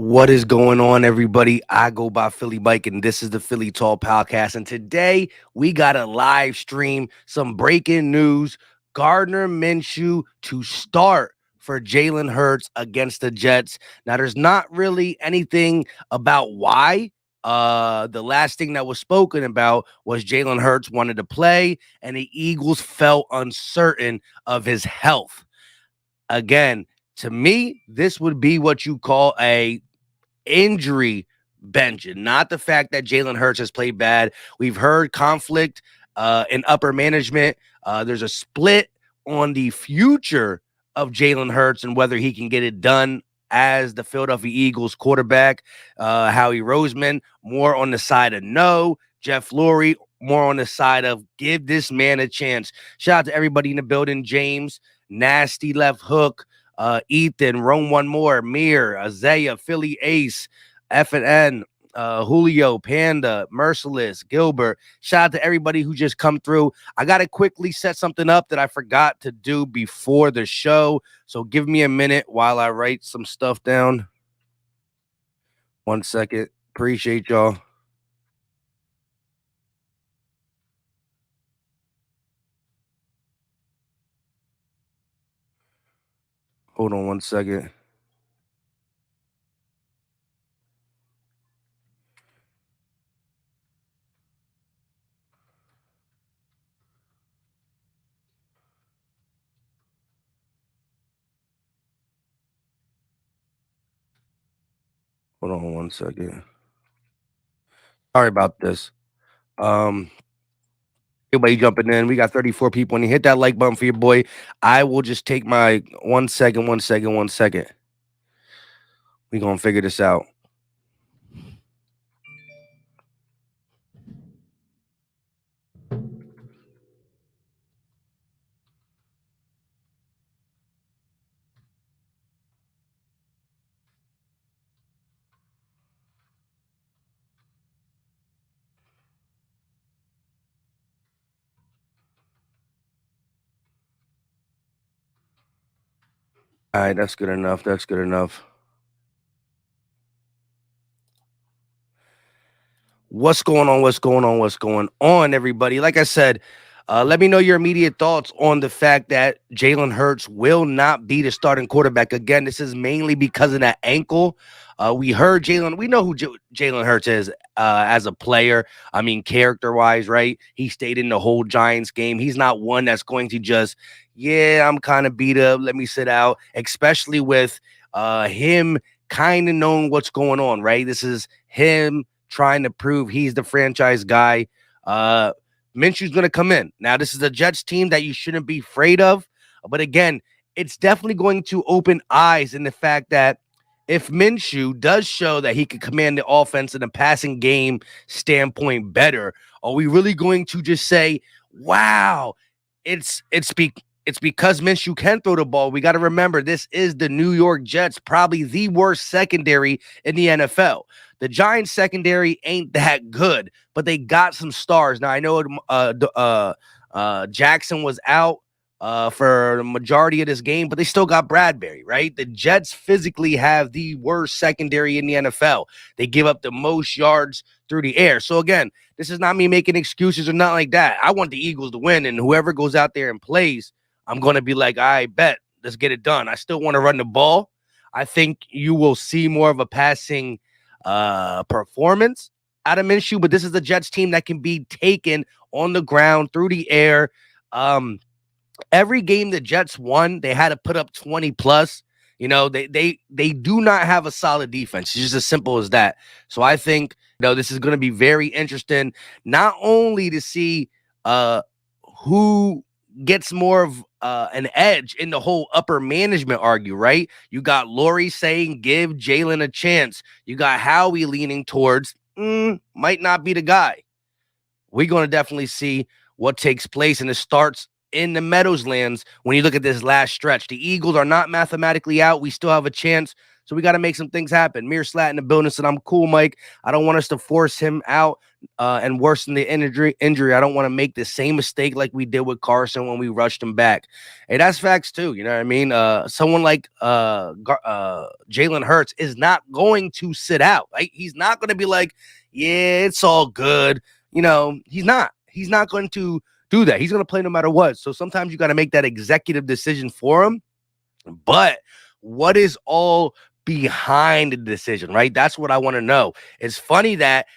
What is going on, everybody? I go by Philly Mike, and this is the Philly Tall Podcast. And today we got a live stream, some breaking news. Gardner Minshew to start for Jalen Hurts against the Jets. Now, there's not really anything about why. The last thing that was spoken about was Jalen Hurts wanted to play, and the Eagles felt uncertain of his health. Again, to me, this would be what you call a injury bench, not the fact that Jalen Hurts has played bad. We've heard conflict in upper management. There's a split on the future of Jalen Hurts and whether he can get it done as the Philadelphia Eagles quarterback. Howie Roseman, more on the side of no. Jeff Lurie, more on the side of give this man a chance. Shout out to everybody in the building. James, Nasty Left Hook, Ethan, Rome One More, Mir, Isaiah, Philly Ace, F&N, Julio, Panda, Merciless, Gilbert. Shout out to everybody who just come through. I got to quickly set something up that I forgot to do before the show. So give me a minute while I write some stuff down. 1 second. Appreciate y'all. Hold on 1 second. Hold on 1 second. Sorry about this. Everybody jumping in. We got 34 people. When you hit that like button for your boy, I will just take my 1 second. We gonna figure this out. All right, that's good enough. That's good enough. What's going on? What's going on? What's going on, everybody? Like I said, let me know your immediate thoughts on the fact that Jalen Hurts will not be the starting quarterback. Again, this is mainly because of that ankle. We heard Jalen. We know who Jalen Hurts is as a player. I mean, character-wise, right? He stayed in the whole Giants game. He's not one that's going to just, yeah, I'm kind of beat up. Let me sit out, especially with him kind of knowing what's going on, right? This is him trying to prove he's the franchise guy. Minshew's going to come in. Now, this is a Jets team that you shouldn't be afraid of. But again, it's definitely going to open eyes in the fact that if Minshew does show that he can command the offense in a passing game standpoint better, are we really going to just say, wow, it's because Minshew can throw the ball? We got to remember, this is the New York Jets, probably the worst secondary in the NFL. The Giants secondary ain't that good, but they got some stars. Now, I know Jackson was out for the majority of this game, but they still got Bradbury, right? The Jets physically have the worst secondary in the NFL. They give up the most yards through the air. So again, this is not me making excuses or not like that. I want the Eagles to win, and whoever goes out there and plays, I'm going to be like, I bet, let's get it done. I still want to run the ball. I think you will see more of a passing performance out of Minshew, but this is a Jets team that can be taken on the ground through the air. Every game the Jets won, they had to put up 20 plus. You know, they do not have a solid defense. It's just as simple as that. So I think, this is going to be very interesting, not only to see who gets more of an edge in the whole upper management argue, right? You got Lurie saying, give Jalen a chance. You got Howie leaning towards, might not be the guy. We're going to definitely see what takes place, and it starts in the Meadowslands when you look at this last stretch. The Eagles are not mathematically out. We still have a chance So we got to make some things happen. Mir Slat in the building said, I'm cool, Mike. I don't want us to force him out and worsen the injury. I don't want to make the same mistake like we did with Carson when we rushed him back. Hey, that's facts too. You know what I mean? Someone like Jalen Hurts is not going to sit out. Right? He's not going to be like, yeah, it's all good. You know, he's not. He's not going to do that. He's going to play no matter what. So sometimes you got to make that executive decision for him. But what is all behind the decision, right? That's what I want to know. It's funny that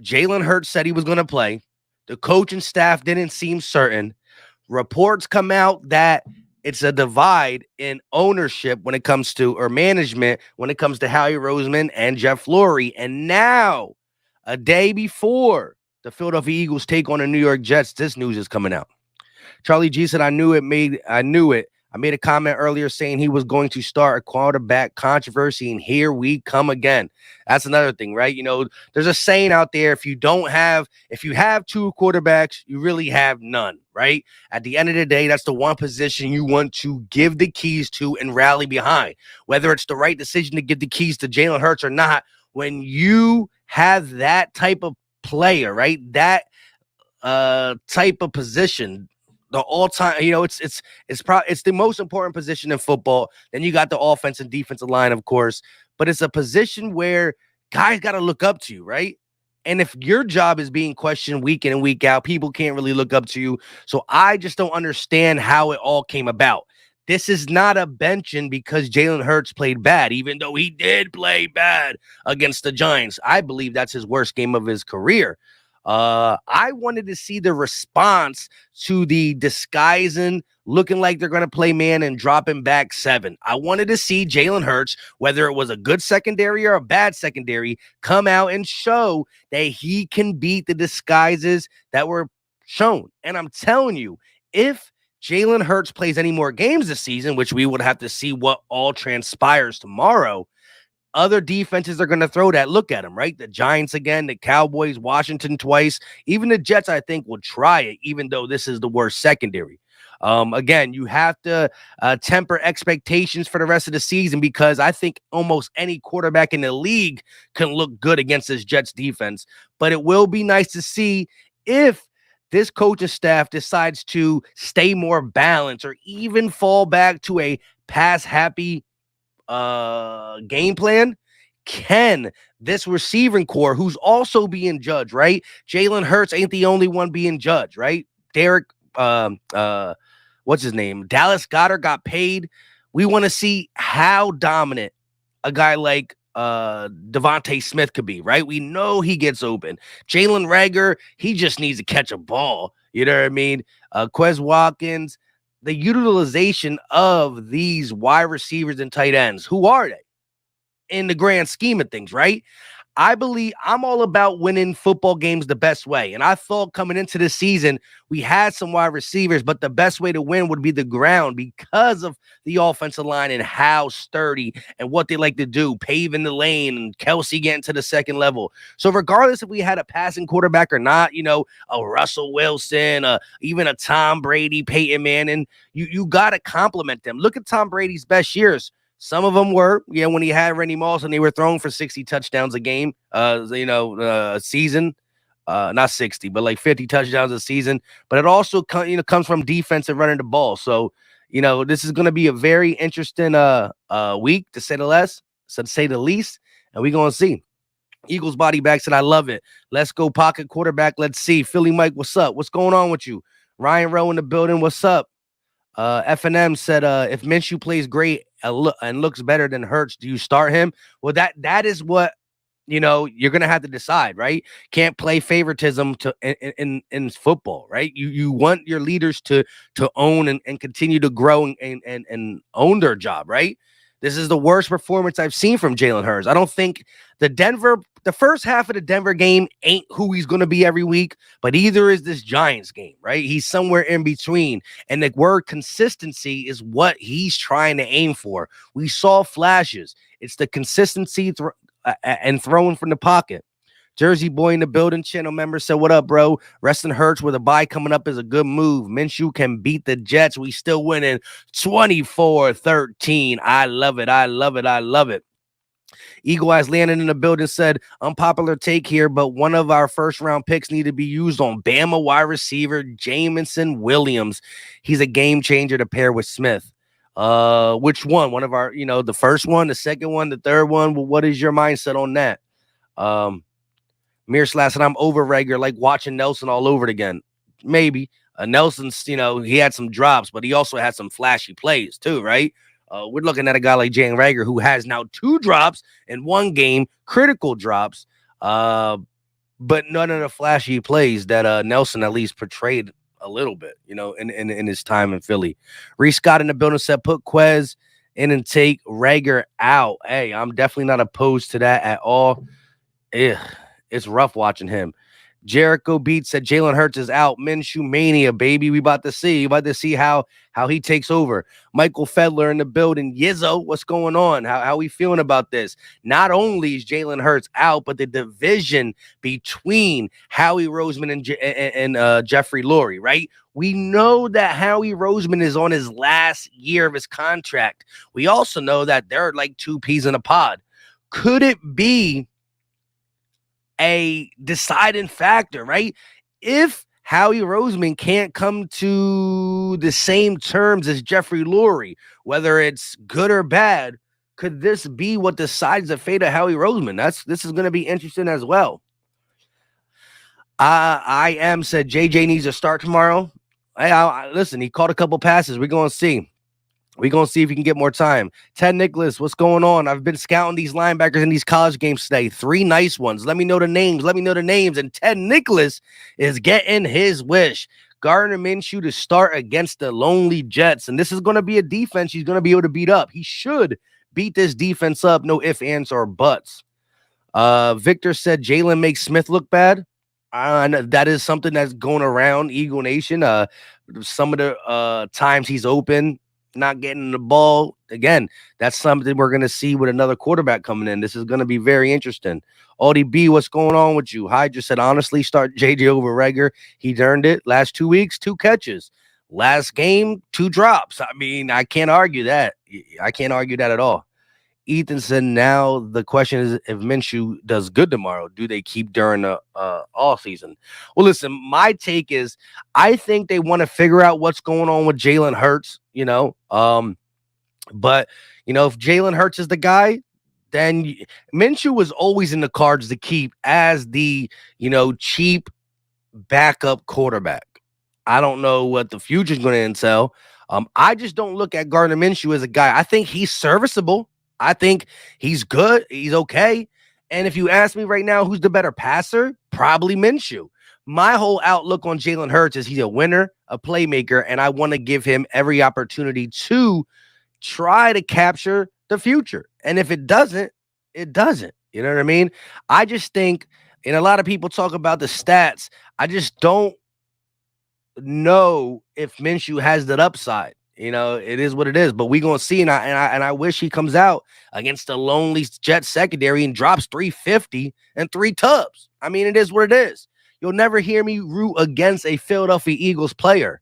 Jalen Hurts said he was going to play. The coaching staff didn't seem certain. Reports come out that it's a divide in ownership when it comes to, or management, when it comes to Howie Roseman and Jeff Lurie. And now, a day before the Philadelphia Eagles take on the New York Jets, this news is coming out. Charlie G said, I knew it. I made a comment earlier saying he was going to start a quarterback controversy, and here we come again. That's another thing, right? You know, there's a saying out there, if you have two quarterbacks, you really have none, right? At the end of the day, that's the one position you want to give the keys to and rally behind. Whether it's the right decision to give the keys to Jalen Hurts or not, when you have that type of player, right? That type of position, the all-time, you know, it's the most important position in football. Then you got the offense and defensive line, of course, but it's a position where guys got to look up to you, right? And if your job is being questioned week in and week out, people can't really look up to you. So I just don't understand how it all came about. This is not a benching because Jalen Hurts played bad, even though he did play bad against the Giants. I believe that's his worst game of his career. I wanted to see the response to the disguising, looking like they're going to play man and dropping back 7. I wanted to see Jalen Hurts, whether it was a good secondary or a bad secondary, come out and show that he can beat the disguises that were shown. And I'm telling you, if Jalen Hurts plays any more games this season, which we would have to see what all transpires tomorrow, other defenses are going to throw that look at him, right? The Giants again, the Cowboys, Washington twice. Even the Jets, I think, will try it, even though this is the worst secondary. Again, you have to temper expectations for the rest of the season because I think almost any quarterback in the league can look good against this Jets defense. But it will be nice to see if this coaching staff decides to stay more balanced or even fall back to a pass-happy game plan. Can this receiving core, who's also being judged, right? Jalen Hurts ain't the only one being judged, right? Derek, what's his name? Dallas Goedert got paid. We want to see how dominant a guy like Devontae Smith could be, right? We know he gets open. Jalen Reagor, he just needs to catch a ball. You know what I mean? Quez Watkins, the utilization of these wide receivers and tight ends. Who are they in the grand scheme of things, right? I believe I'm all about winning football games the best way. And I thought coming into the season, we had some wide receivers, but the best way to win would be the ground because of the offensive line and how sturdy and what they like to do, paving the lane and Kelsey getting to the second level. So regardless if we had a passing quarterback or not, you know, a Russell Wilson, even a Tom Brady, Peyton Manning, you got to compliment them. Look at Tom Brady's best years. Some of them were, when he had Randy Moss and they were throwing for 60 touchdowns a game, season, not 60, but like 50 touchdowns a season. But it also comes from defense and running the ball. So, this is going to be a very interesting week to say the least, and we're going to see. Eagles body back said, I love it. Let's go pocket quarterback. Let's see. Philly Mike, what's up? What's going on with you? Ryan Rowe in the building. What's up? F&M said, if Minshew plays great and looks better than Hurts, do you start him? Well, that is what, you're going to have to decide, right? Can't play favoritism in football, right? You want your leaders to own and continue to grow and own their job, right? This is the worst performance I've seen from Jalen Hurts. I don't think the first half of the Denver game ain't who he's going to be every week, but either is this Giants game, right? He's somewhere in between. And the word consistency is what he's trying to aim for. We saw flashes. It's the consistency and throwing from the pocket. Jersey boy in the building, channel member said, what up, bro? Resting Hurts with a bye coming up is a good move. Minshew can beat the Jets. We still winning 24-13. I love it. I love it. I love it. Eagle Eyes Landon in the building said, unpopular take here, but one of our first round picks need to be used on Bama wide receiver Jameson Williams. He's a game changer to pair with Smith. Which one? One of our, the first one, the second one, the third one. Well, what is your mindset on that? Mir Slash and I'm over regular, like watching Nelson all over it again. Maybe. Nelson's, he had some drops, but he also had some flashy plays too, right? We're looking at a guy like Jalen Rager who has now 2 drops in one game, critical drops, but none of the flashy plays that Nelson at least portrayed a little bit, in his time in Philly. Reese Scott in the building said, put Quez in and take Rager out. Hey, I'm definitely not opposed to that at all. It's rough watching him. Jericho Beats said Jalen Hurts is out. Minshew mania, baby. We about to see how he takes over. Michael Fedler in the building. Yizzo, what's going on? How we feeling about this? Not only is Jalen Hurts out, but the division between Howie Roseman and Jeffrey Lurie, right? We know that Howie Roseman is on his last year of his contract. We also know that they're like 2 peas in a pod. Could it be a deciding factor, right? If Howie Roseman can't come to the same terms as Jeffrey Lurie, whether it's good or bad, could this be what decides the fate of Howie Roseman? This is going to be interesting as well. I am said JJ needs to start tomorrow. Listen, he caught a couple passes. We're going to see. We're going to see if he can get more time. Ted Nicholas, what's going on? I've been scouting these linebackers in these college games today. 3 nice ones. Let me know the names. And Ted Nicholas is getting his wish. Gardner Minshew to start against the lonely Jets. And this is going to be a defense he's going to be able to beat up. He should beat this defense up. No ifs, ands, or buts. Victor said Jalen makes Smith look bad. That is something that's going around Eagle Nation. Some of the times he's open, not getting the ball. Again, that's something we're going to see with another quarterback coming in. This is going to be very interesting. Audie B, what's going on with you? Hydra said, honestly, start JJ over Rager. He earned it. Last 2 weeks, 2 catches. Last game, 2 drops. I mean, I can't argue that. I can't argue that at all. Ethan said, now the question is, if Minshew does good tomorrow, do they keep during the all season? Well, listen, my take is I think they want to figure out what's going on with Jalen Hurts, but, if Jalen Hurts is the guy, then Minshew was always in the cards to keep as the, cheap backup quarterback. I don't know what the future is going to entail. I just don't look at Gardner Minshew as a guy. I think he's serviceable. I think he's good. He's okay. And if you ask me right now, who's the better passer? Probably Minshew. My whole outlook on Jalen Hurts is he's a winner, a playmaker, and I want to give him every opportunity to try to capture the future. And if it doesn't, it doesn't. You know what I mean? I just think, and a lot of people talk about the stats, I just don't know if Minshew has that upside. It is what it is, but we're going to see. And I wish he comes out against the lonely Jets secondary and drops 350 and 3 tubs. I mean, it is what it is. You'll never hear me root against a Philadelphia Eagles player.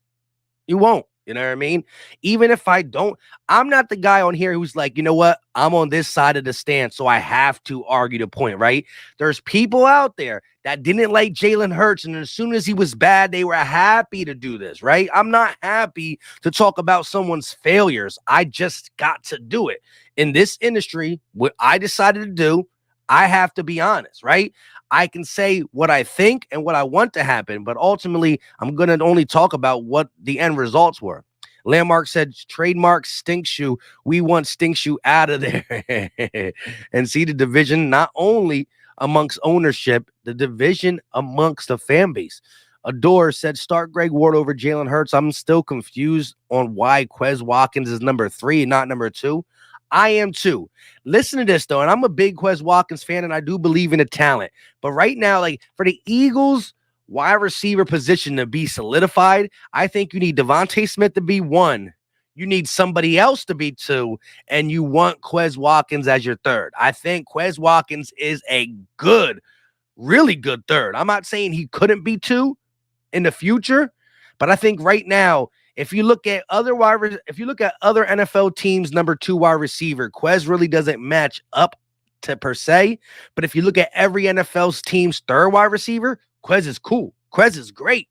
You won't. You know what I mean? Even if I don't, I'm not the guy on here who's like, you know what? I'm on this side of the stand, so I have to argue the point, right? There's people out there that didn't like Jalen Hurts, and as soon as he was bad, they were happy to do this, right? I'm not happy to talk about someone's failures. I just got to do it. In this industry, what I decided to do, I have to be honest, right? I can say what I think and what I want to happen, but ultimately, I'm going to only talk about what the end results were. Landmark said, trademark Stink Shoe. We want Stink Shoe out of there. And see the division not only amongst ownership, the division amongst the fan base. Adore said, start Greg Ward over Jalen Hurts. I'm still confused on why Quez Watkins is number 3 and not number 2. I am too. Listen to this, though, and I'm a big Quez Watkins fan, and I do believe in the talent. But right now, like for the Eagles wide receiver position to be solidified, I think you need Devontae Smith to be 1. You need somebody else to be 2, and you want Quez Watkins as your 3rd. I think Quez Watkins is a good, really good 3rd. I'm not saying he couldn't be 2 in the future, but I think right now, if you look at other NFL teams' number 2 wide receiver, Quez really doesn't match up per se. But if you look at every NFL's team's third wide receiver, Quez is cool. Quez is great.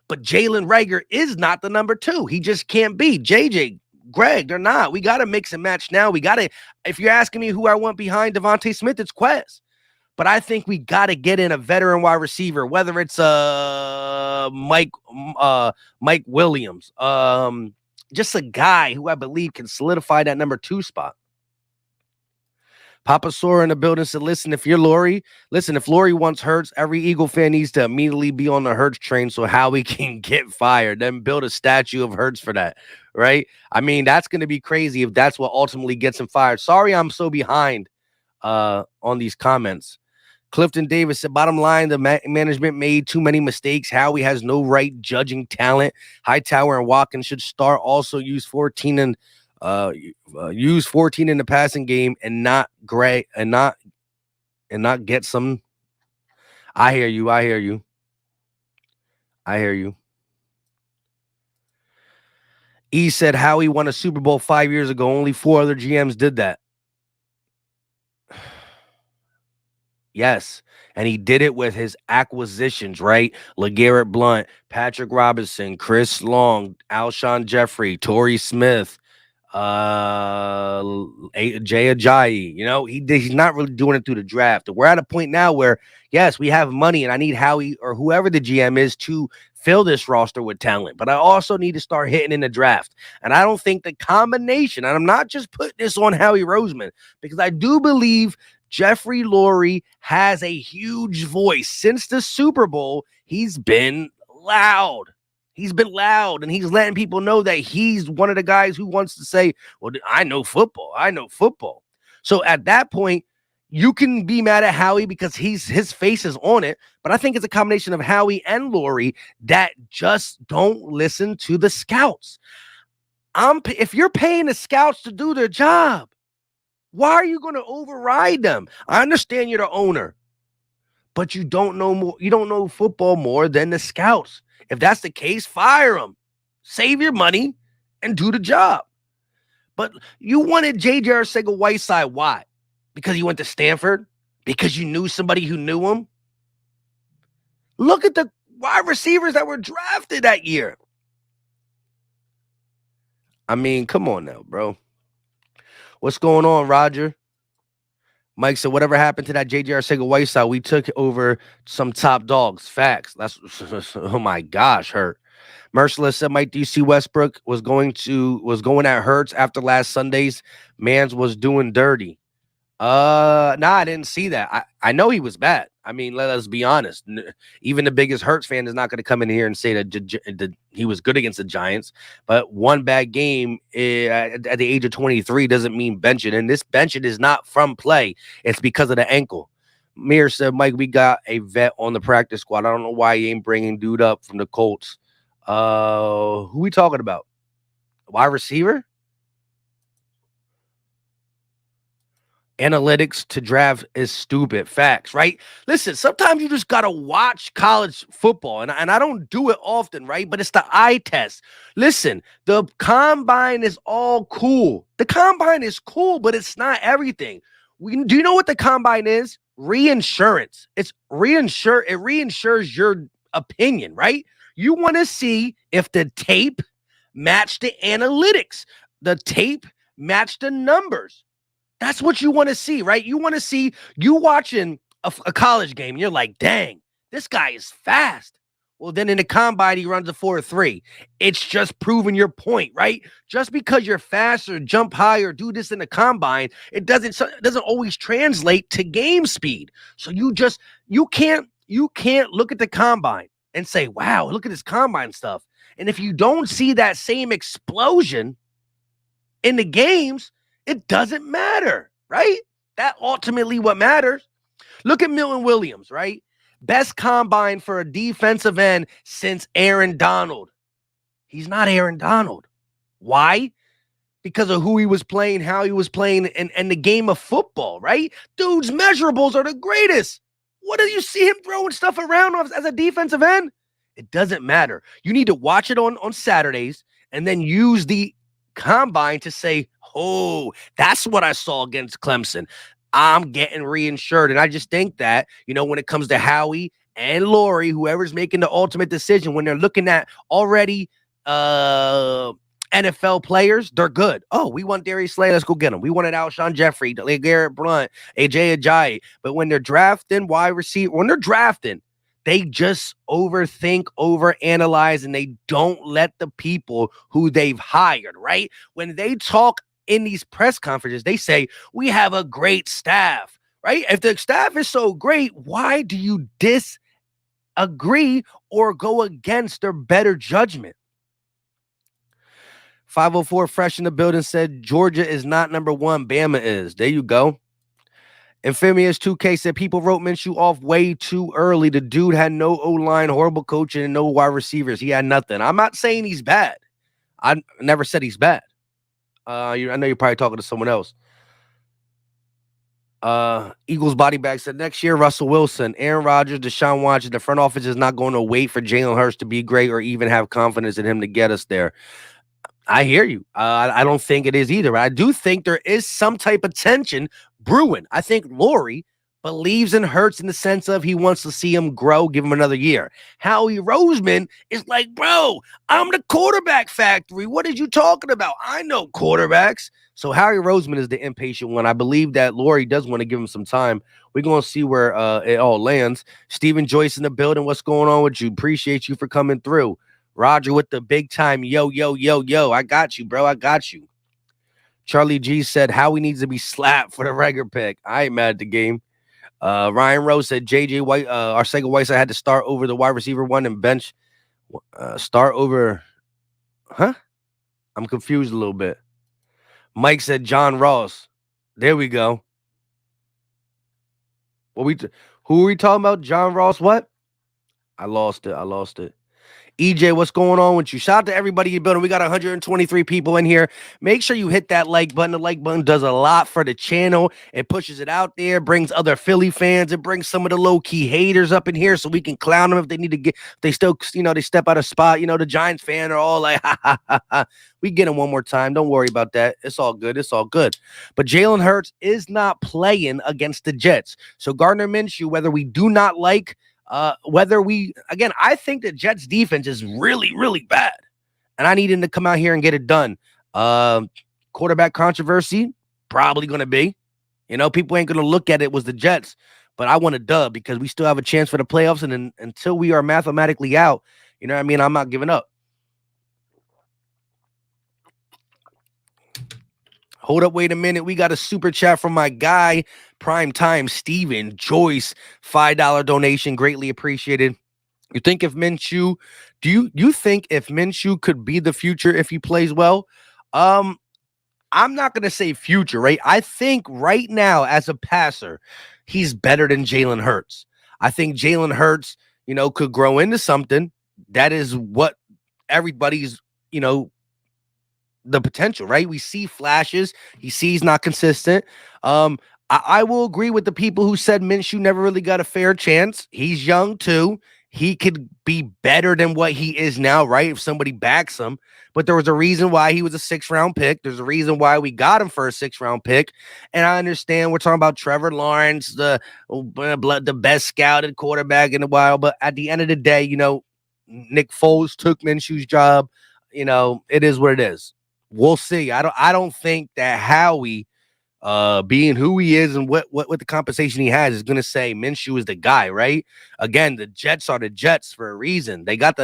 But Jalen Rager is not the number 2. He just can't be. JJ, Greg, they're not. We got to mix and match now. We got to, if you're asking me who I want behind Devontae Smith, it's Quez. But I think we got to get in a veteran wide receiver, whether it's Mike Williams, just a guy who I believe can solidify that number 2 spot. Papa Sora in the building said, listen, if Laurie wants Hurts, every Eagle fan needs to immediately be on the Hurts train so Howie can get fired. Then build a statue of Hurts for that, right? I mean, that's going to be crazy if that's what ultimately gets him fired. Sorry I'm so behind on these comments. Clifton Davis said, bottom line, the management made too many mistakes. Howie has no right judging talent. Hightower and Watkins should start. Also use 14 in the passing game and not get some. I hear you. E said Howie won a Super Bowl 5 years ago. Only 4 other GMs did that. Yes. And he did it with his acquisitions, right? LeGarrette Blount, Patrick Robinson, Chris Long, Alshon Jeffrey, Torrey Smith, Jay Ajayi. He's not really doing it through the draft. We're at a point now where, yes, we have money and I need Howie or whoever the GM is to fill this roster with talent, but I also need to start hitting in the draft. And I don't think the combination, and I'm not just putting this on Howie Roseman, because I do believe Jeffrey Lurie has a huge voice. Since the Super Bowl, he's been loud. And he's letting people know that he's one of the guys who wants to say, well, I know football. So at that point, you can be mad at Howie because his face is on it. But I think it's a combination of Howie and Lurie that just don't listen to the scouts. If you're paying the scouts to do their job, why are you going to override them? I understand you're the owner, but you don't know more. You don't know football more than the scouts. If that's the case, fire them. Save your money and do the job. But you wanted J.J. Arcega-Whiteside. Why? Because he went to Stanford? Because you knew somebody who knew him? Look at the wide receivers that were drafted that year. I mean, come on now, bro. What's going on, Roger? Mike said, whatever happened to that J.J. Arcega-Whiteside, we took over some top dogs. Facts. That's, oh my gosh, hurt. Merciless said, Mike, do you see Westbrook was going at Hurts after last Sunday's Mans was doing dirty? I didn't see that. I know he was bad. I mean, let us be honest. Even the biggest Hurts fan is not going to come in here and say that he was good against the Giants. But one bad game at the age of 23 doesn't mean benching. And this benching is not from play. It's because of the ankle. Mir said, Mike, we got a vet on the practice squad. I don't know why he ain't bringing dude up from the Colts. Who we talking about? Wide receiver? Analytics to draft is stupid. Facts, right? Listen, sometimes you just got to watch college football, and I don't do it often, right? But it's the eye test. Listen, the combine is all cool. The combine is cool, but it's not everything. Do you know what the combine is? Reinsurance. It reinsures your opinion, right? You want to see if the tape matched the analytics, the tape matched the numbers. That's what you want to see, right? You want to see you watching a college game, and you're like, dang, this guy is fast. Well, then in the combine, he runs a 4.3. It's just proving your point, right? Just because you're fast or jump high or do this in the combine, it doesn't always translate to game speed. So you can't look at the combine and say, wow, look at this combine stuff. And if you don't see that same explosion in the games, it doesn't matter, right? That ultimately what matters. Look at Milton Williams, right? Best combine for a defensive end since Aaron Donald. He's not Aaron Donald. Why? Because of who he was playing, how he was playing, and the game of football, right? Dude's measurables are the greatest. What do you see him throwing stuff around as a defensive end? It doesn't matter. You need to watch it on Saturdays and then use the combine to say, oh, that's what I saw against Clemson. I'm getting reinsured. And I just think that, when it comes to Howie and Lori, whoever's making the ultimate decision, when they're looking at already NFL players, they're good. Oh, we want Darius Slay, let's go get him. We wanted Alshon Jeffrey, Garrett Blunt, AJ Ajayi. But when they're drafting wide receiver, when they're drafting, they just overthink, overanalyze, and they don't let the people who they've hired, right? When they talk in these press conferences, they say, we have a great staff, right? If the staff is so great, why do you disagree or go against their better judgment? 504 Fresh in the building said, Georgia is not number one, Bama is. There you go. Infamous 2K said people wrote Minshew off way too early. The dude had no O-line, horrible coaching, and no wide receivers. He had nothing. I'm not saying he's bad. I never said he's bad. I know you're probably talking to someone else. Eagles body bag said next year, Russell Wilson, Aaron Rodgers, Deshaun Watson. The front office is not going to wait for Jalen Hurts to be great or even have confidence in him to get us there. I hear you. I don't think it is either. I do think there is some type of tension brewing. I think Lori believes in Hurts in the sense of he wants to see him grow, give him another year. Howie Roseman is like, bro, I'm the quarterback factory. What are you talking about? I know quarterbacks. So Howie Roseman is the impatient one. I believe that Lori does want to give him some time. We're going to see where it all lands. Stephen Joyce in the building. What's going on with you? Appreciate you for coming through. Roger with the big time. Yo, yo, yo, yo. I got you, bro. I got you. Charlie G said Howie needs to be slapped for the regular pick. I ain't mad at the game. Ryan Rose said JJ White, Arcega Whiteside had to start over the wide receiver one and bench. Start over. Huh? I'm confused a little bit. Mike said John Ross. There we go. Who are we talking about? John Ross, what? I lost it. EJ, what's going on with you? Shout out to everybody in the building. We got 123 people in here. Make sure you hit that like button. The like button does a lot for the channel. It pushes it out there, brings other Philly fans. It brings some of the low-key haters up in here so we can clown them if they need to get, they still, they step out of spot. The Giants fan are all like, ha, ha, ha, ha. We get them one more time. Don't worry about that. It's all good. It's all good. But Jalen Hurts is not playing against the Jets. So Gardner Minshew, whether we do not like, I think the Jets defense is really, really bad. And I need him to come out here and get it done. Quarterback controversy, probably going to be. People ain't going to look at it was the Jets. But I want a dub because we still have a chance for the playoffs. And until we are mathematically out, I'm not giving up. Hold up, wait a minute. We got a super chat from my guy, Primetime Steven Joyce. $5 donation, greatly appreciated. You think if Minshew, you think if Minshew could be the future if he plays well? I'm not gonna say future, right? I think right now as a passer, he's better than Jalen Hurts. I think Jalen Hurts, could grow into something. That is what everybody's, the potential, right? We see flashes. He's not consistent. I will agree with the people who said Minshew never really got a fair chance. He's young too. He could be better than what he is now, right? If somebody backs him. But there was a reason why he was a 6th-round pick. There's a reason why we got him for a 6th-round pick. And I understand we're talking about Trevor Lawrence, the best scouted quarterback in a while. But at the end of the day, Nick Foles took Minshew's job. It is what it is. We'll see. I don't think that Howie, being who he is and what the compensation he has, is going to say Minshew is the guy, right? Again, the Jets are the Jets for a reason. They got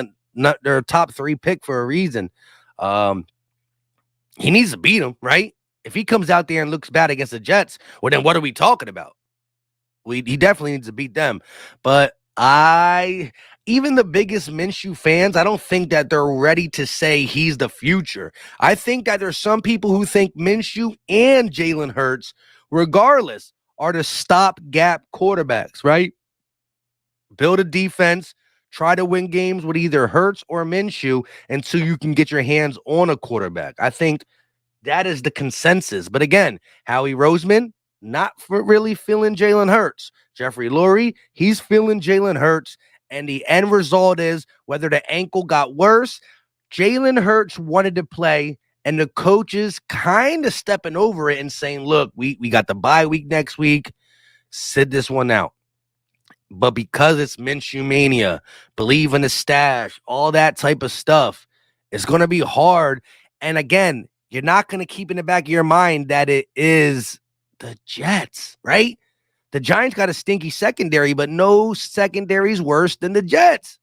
their top 3 pick for a reason. He needs to beat them, right? If he comes out there and looks bad against the Jets, well, then what are we talking about? He definitely needs to beat them. But even the biggest Minshew fans, I don't think that they're ready to say he's the future. I think that there's some people who think Minshew and Jalen Hurts, regardless, are the stopgap quarterbacks, right? Build a defense, try to win games with either Hurts or Minshew until you can get your hands on a quarterback. I think that is the consensus. But again, Howie Roseman, not really feeling Jalen Hurts. Jeffrey Lurie, he's feeling Jalen Hurts. And the end result is, whether the ankle got worse, Jalen Hurts wanted to play, and the coaches kind of stepping over it and saying, look, we got the bye week next week. Sit this one out. But because it's Minshew mania, believe in the stash, all that type of stuff, it's going to be hard. And again, you're not going to keep in the back of your mind that it is the Jets, right? The Giants got a stinky secondary, but no secondary is worse than the Jets.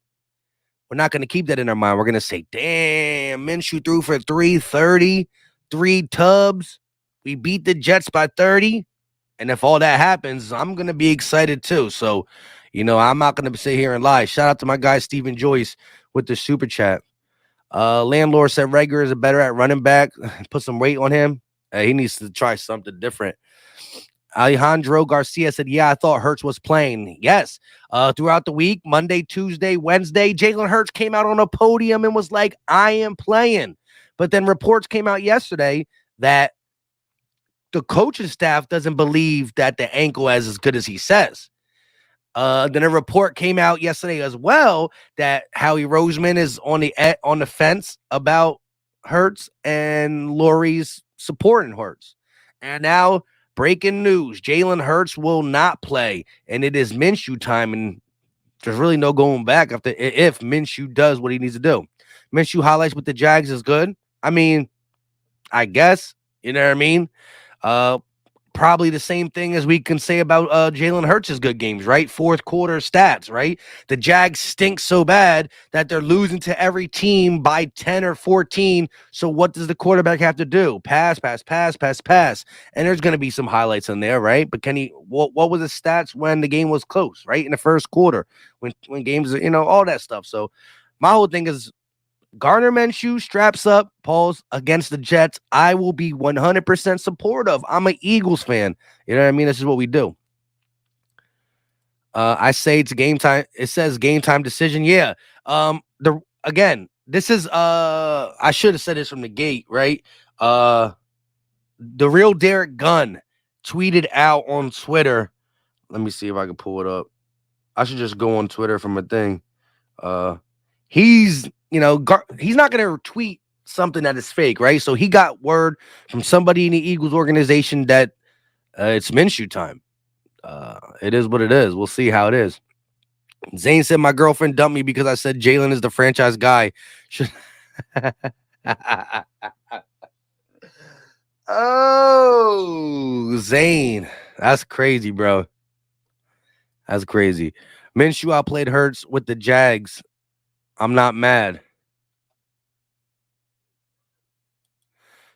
We're not going to keep that in our mind. We're going to say, damn, Minshew threw for 330, 3 tubs. We beat the Jets by 30. And if all that happens, I'm going to be excited too. So, I'm not going to sit here and lie. Shout out to my guy, Stephen Joyce, with the super chat. Landlord said Rager is better at running back. Put some weight on him. He needs to try something different. Alejandro Garcia said, yeah, I thought Hurts was playing. Yes. Throughout the week, Monday, Tuesday, Wednesday, Jalen Hurts came out on a podium and was like, I am playing. But then reports came out yesterday that the coaching staff doesn't believe that the ankle is as good as he says. Then a report came out yesterday as well that Howie Roseman is on the fence about Hurts, and Lurie's supporting Hurts. And now, breaking news: Jalen Hurts will not play, and it is Minshew time. And there's really no going back if Minshew does what he needs to do. Minshew highlights with the Jags is good. I mean, I guess, you know what I mean. Probably the same thing as we can say about Jalen Hurts' good games, right? Fourth quarter stats, right? The Jags stink so bad that they're losing to every team by 10 or 14. So what does the quarterback have to do? Pass, pass, pass, pass, pass. And there's going to be some highlights in there, right? But what was the stats when the game was close, right? In the first quarter, when games, all that stuff. So my whole thing is, Gardner Minshew straps up, Pauls, against the Jets. I will be 100% supportive. I'm an Eagles fan. You know what I mean? This is what we do. I say it's game time. It says game time decision. Yeah. This is I should have said this from the gate, right? The real Derek Gunn tweeted out on Twitter. Let me see if I can pull it up. I should just go on Twitter from a thing. He's not going to tweet something that is fake, right? So he got word from somebody in the Eagles organization that it's Minshew time. It is what it is. We'll see how it is. Zane said my girlfriend dumped me because I said Jalen is the franchise guy. Oh, Zane. That's crazy, bro. That's crazy. Minshew outplayed Hurts with the Jags. I'm not mad.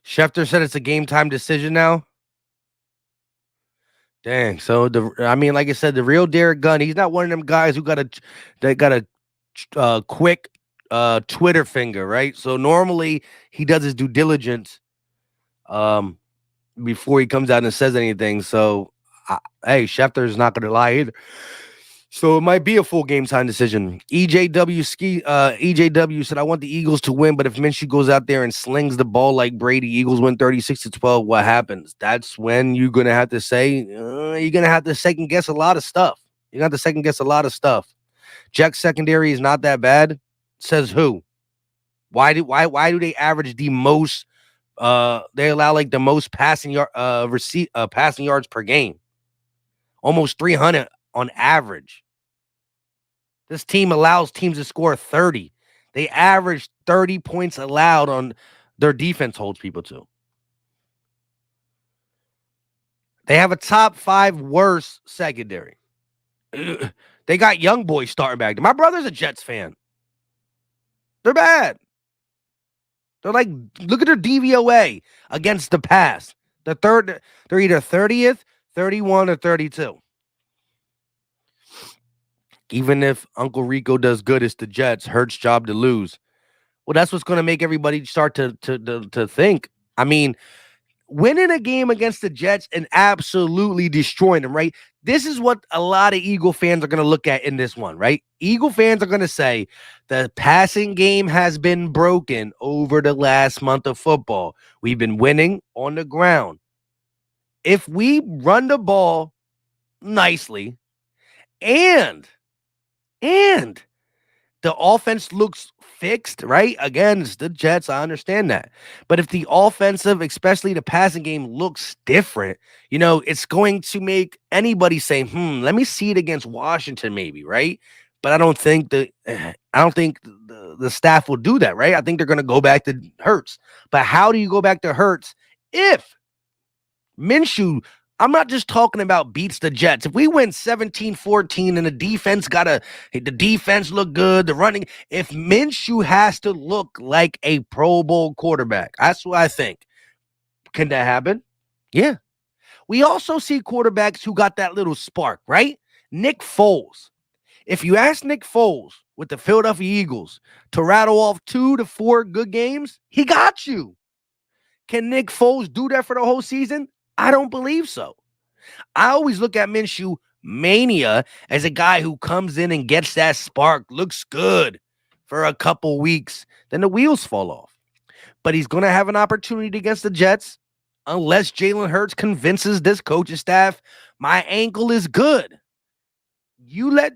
Schefter said it's a game time decision now. Dang. So like I said, the real Derek Gunn, he's not one of them guys who got a quick Twitter finger, right? So normally he does his due diligence before he comes out and says anything. So hey, Schefter's not going to lie either. So it might be a full game time decision. EJW said, I want the Eagles to win, but if Minshew goes out there and slings the ball like Brady, Eagles win 36-12, what happens? That's when you're going to have to say, you're going to have to second guess a lot of stuff. You're going to have to second guess a lot of stuff. Jack's secondary is not that bad. Says who? Why do they average the most? They allow like the most passing yards per game, almost 300 on average. This team allows teams to score 30. They average 30 points allowed on their defense holds people to. They have a top 5 worst secondary. They got young boys starting back. My brother's a Jets fan. They're bad. They're like, look at their DVOA against the pass. They're either 30th, 31, or 32. Even if Uncle Rico does good, it's the Jets. Hurts' job to lose. Well, that's what's going to make everybody start to think. I mean, winning a game against the Jets and absolutely destroying them, right? This is what a lot of Eagle fans are going to look at in this one, right? Eagle fans are going to say the passing game has been broken over the last month of football. We've been winning on the ground. If we run the ball nicely and the offense looks fixed, right? Again, it's the Jets. I understand that. But if the offensive, especially the passing game, looks different, it's going to make anybody say, let me see it against Washington, maybe, right? But I don't think the staff will do that, right? I think they're going to go back to Hurts. But how do you go back to Hurts if Minshew, I'm not just talking about beats the Jets. If we win 17-14 and the defense look good, the running, if Minshew has to look like a Pro Bowl quarterback, that's what I think. Can that happen? Yeah. We also see quarterbacks who got that little spark, right? Nick Foles. If you ask Nick Foles with the Philadelphia Eagles to rattle off 2 to 4 good games, he got you. Can Nick Foles do that for the whole season? I don't believe so. I always look at Minshew mania as a guy who comes in and gets that spark, looks good for a couple weeks, then the wheels fall off. But he's going to have an opportunity against the Jets unless Jalen Hurts convinces this coaching staff my ankle is good. You let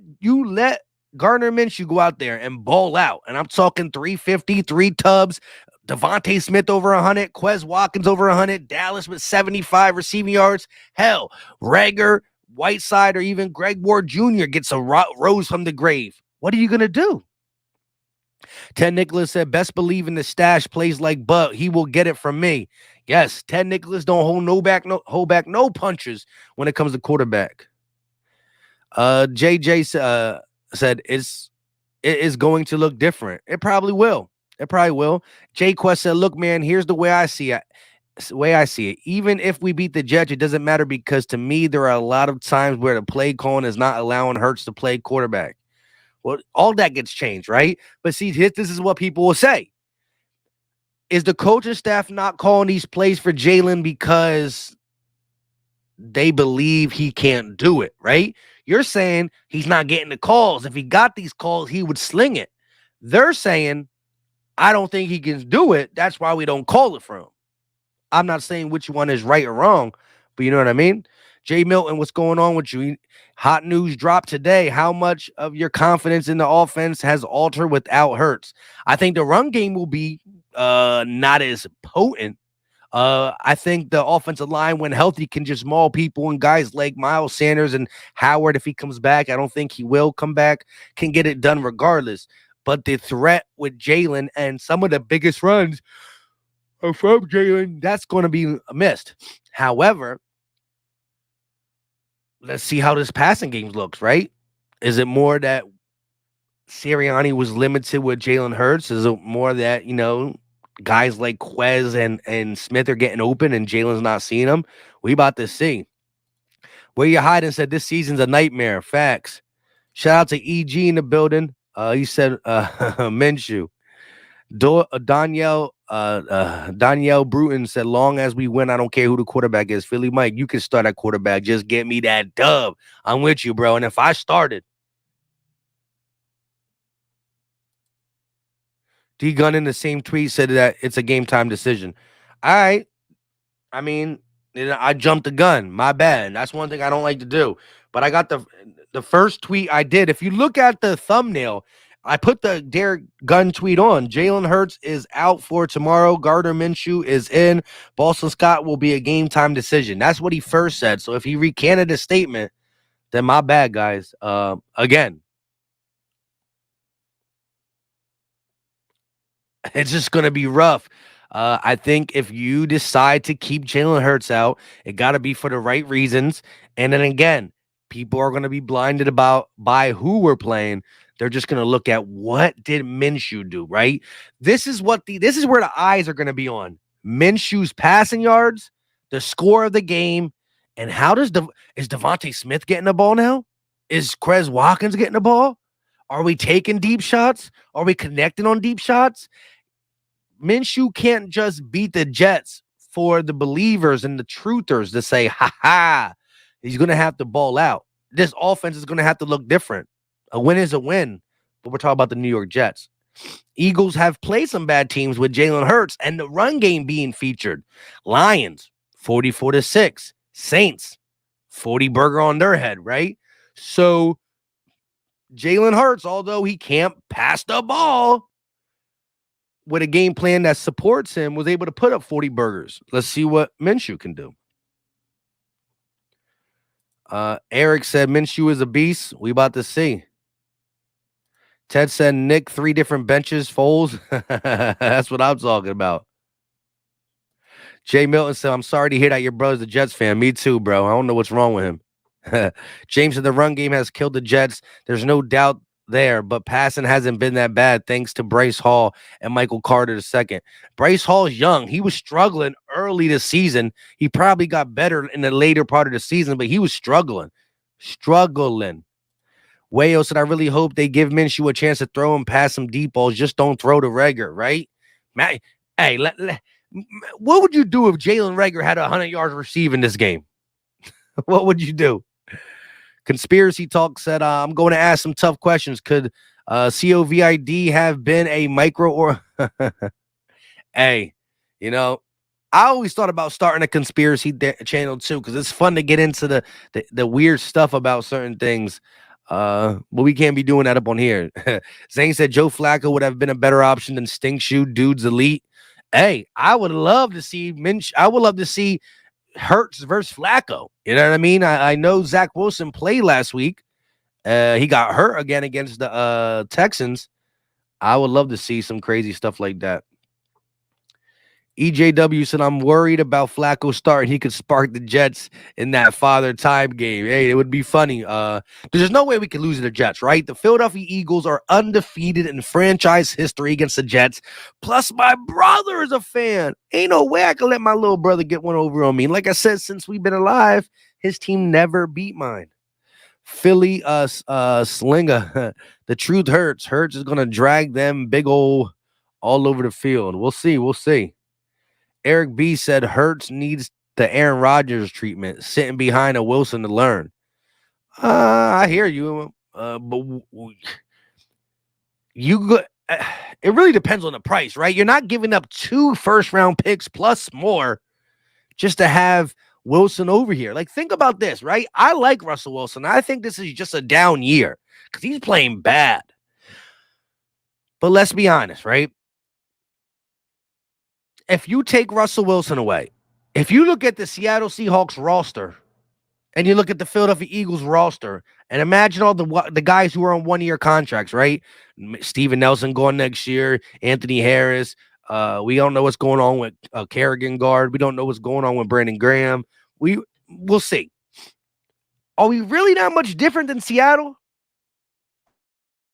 Gardner Minshew go out there and ball out. And I'm talking 350, 3 tubs, Devontae Smith over 100, Quez Watkins over 100, Dallas with 75 receiving yards. Hell, Rager, Whiteside, or even Greg Ward Jr. gets a rose from the grave. What are you going to do? Ted Nicholas said, best believe in the stash plays like Buck. He will get it from me. Yes, Ted Nicholas don't hold back no punches when it comes to quarterback. JJ said it is going to look different. It probably will. Jay Quest said, look, man, here's the way I see it. Even if we beat the Jets, it doesn't matter because to me, there are a lot of times where the play calling is not allowing Hurts to play quarterback. Well, all that gets changed, right? But see, this is what people will say. Is the coaching staff not calling these plays for Jalen because they believe he can't do it, right? You're saying he's not getting the calls. If he got these calls, he would sling it. They're saying, I don't think he can do it. That's why we don't call it for him. I'm not saying which one is right or wrong, but you know what I mean? Jay Milton, what's going on with you? Hot news dropped today. How much of your confidence in the offense has altered without Hurts? I think the run game will be not as potent. I think the offensive line, when healthy, can just maul people, and guys like Miles Sanders and Howard, if he comes back, I don't think he will come back, can get it done regardless. But the threat with Jalen and some of the biggest runs are from Jalen, that's going to be missed. However, let's see how this passing game looks, right? Is it more that Sirianni was limited with Jalen Hurts? Is it more that, guys like Quez and Smith are getting open and Jalen's not seeing them? We about to see. Where you hiding said this season's a nightmare. Facts. Shout out to EG in the building. He said Minshew. Danielle Bruton said, long as we win, I don't care who the quarterback is. Philly Mike, you can start at quarterback. Just get me that dub. I'm with you, bro. And if I started, D Gunn in the same tweet said that it's a game time decision. All right. I mean, I jumped the gun. My bad. That's one thing I don't like to do. But I got the first tweet I did. If you look at the thumbnail, I put the Derek Gunn tweet on. Jalen Hurts is out for tomorrow. Gardner Minshew is in. Boston Scott will be a game time decision. That's what he first said. So if he recanted his statement, then my bad, guys. Again, it's just going to be rough. I think if you decide to keep Jalen Hurts out, it got to be for the right reasons. And then again, people are going to be blinded by who we're playing. They're just going to look at what did Minshew do, right? This is where the eyes are going to be on. Minshew's passing yards, the score of the game, and is Devontae Smith getting the ball now? Is Quez Watkins getting the ball? Are we taking deep shots? Are we connecting on deep shots? Minshew can't just beat the Jets for the believers and the truthers to say, ha. He's going to have to ball out. This offense is going to have to look different. A win is a win, but we're talking about the New York Jets. Eagles have played some bad teams with Jalen Hurts and the run game being featured. Lions, 44-6. Saints, 40 burger on their head, right? So Jalen Hurts, although he can't pass the ball, with a game plan that supports him, was able to put up 40 burgers. Let's see what Minshew can do. Eric said Minshew is a beast. We about to see. Ted said Nick, 3 different benches, Foles. That's what I'm talking about. Jay Milton said, I'm sorry to hear that your brother's a Jets fan. Me too, bro. I don't know what's wrong with him. James said the run game has killed the Jets. There's no doubt there, but passing hasn't been that bad thanks to Bryce Hall and Michael Carter II. Bryce Hall's young. He was struggling early this season. He probably got better in the later part of the season, but he was struggling. Wayo said, I really hope they give Minshew a chance to throw and pass some deep balls. Just don't throw to Rager, right? Matt, hey, what would you do if Jalen Rager had 100 yards receiving this game? What would you do? Conspiracy Talk said, I'm going to ask some tough questions. Could COVID have been a micro or... Hey, I always thought about starting a conspiracy channel too, because it's fun to get into the weird stuff about certain things. But we can't be doing that up on here. Zane said Joe Flacco would have been a better option than Stink Shoe Dude's elite. Hey, I would love to see I would love to see Hurts versus Flacco. You know what I mean? I know Zach Wilson played last week. He got hurt again against the Texans. I would love to see some crazy stuff like that. EJW said, I'm worried about Flacco starting. He could spark the Jets in that father time game. Hey, it would be funny. There's no way we could lose to the Jets, right? The Philadelphia Eagles are undefeated in franchise history against the Jets. Plus, my brother is a fan. Ain't no way I can let my little brother get one over on me. Like I said, since we've been alive, his team never beat mine. Philly Slinga. The truth hurts. Hurts is going to drag them big old all over the field. We'll see. Eric B said Hurts needs the Aaron Rodgers treatment, sitting behind a Wilson to learn. I hear you, but it really depends on the price, right? You're not giving up 2 first-round picks plus more just to have Wilson over here. Like, think about this, right? I like Russell Wilson. I think this is just a down year because he's playing bad. But let's be honest, right? If you take Russell Wilson away, if you look at the Seattle Seahawks roster and you look at the Philadelphia Eagles roster and imagine all the guys who are on 1-year contracts, right? Steven Nelson going next year, Anthony Harris. We don't know what's going on with Kerrigan guard. We don't know what's going on with Brandon Graham. We'll see. Are we really that much different than Seattle?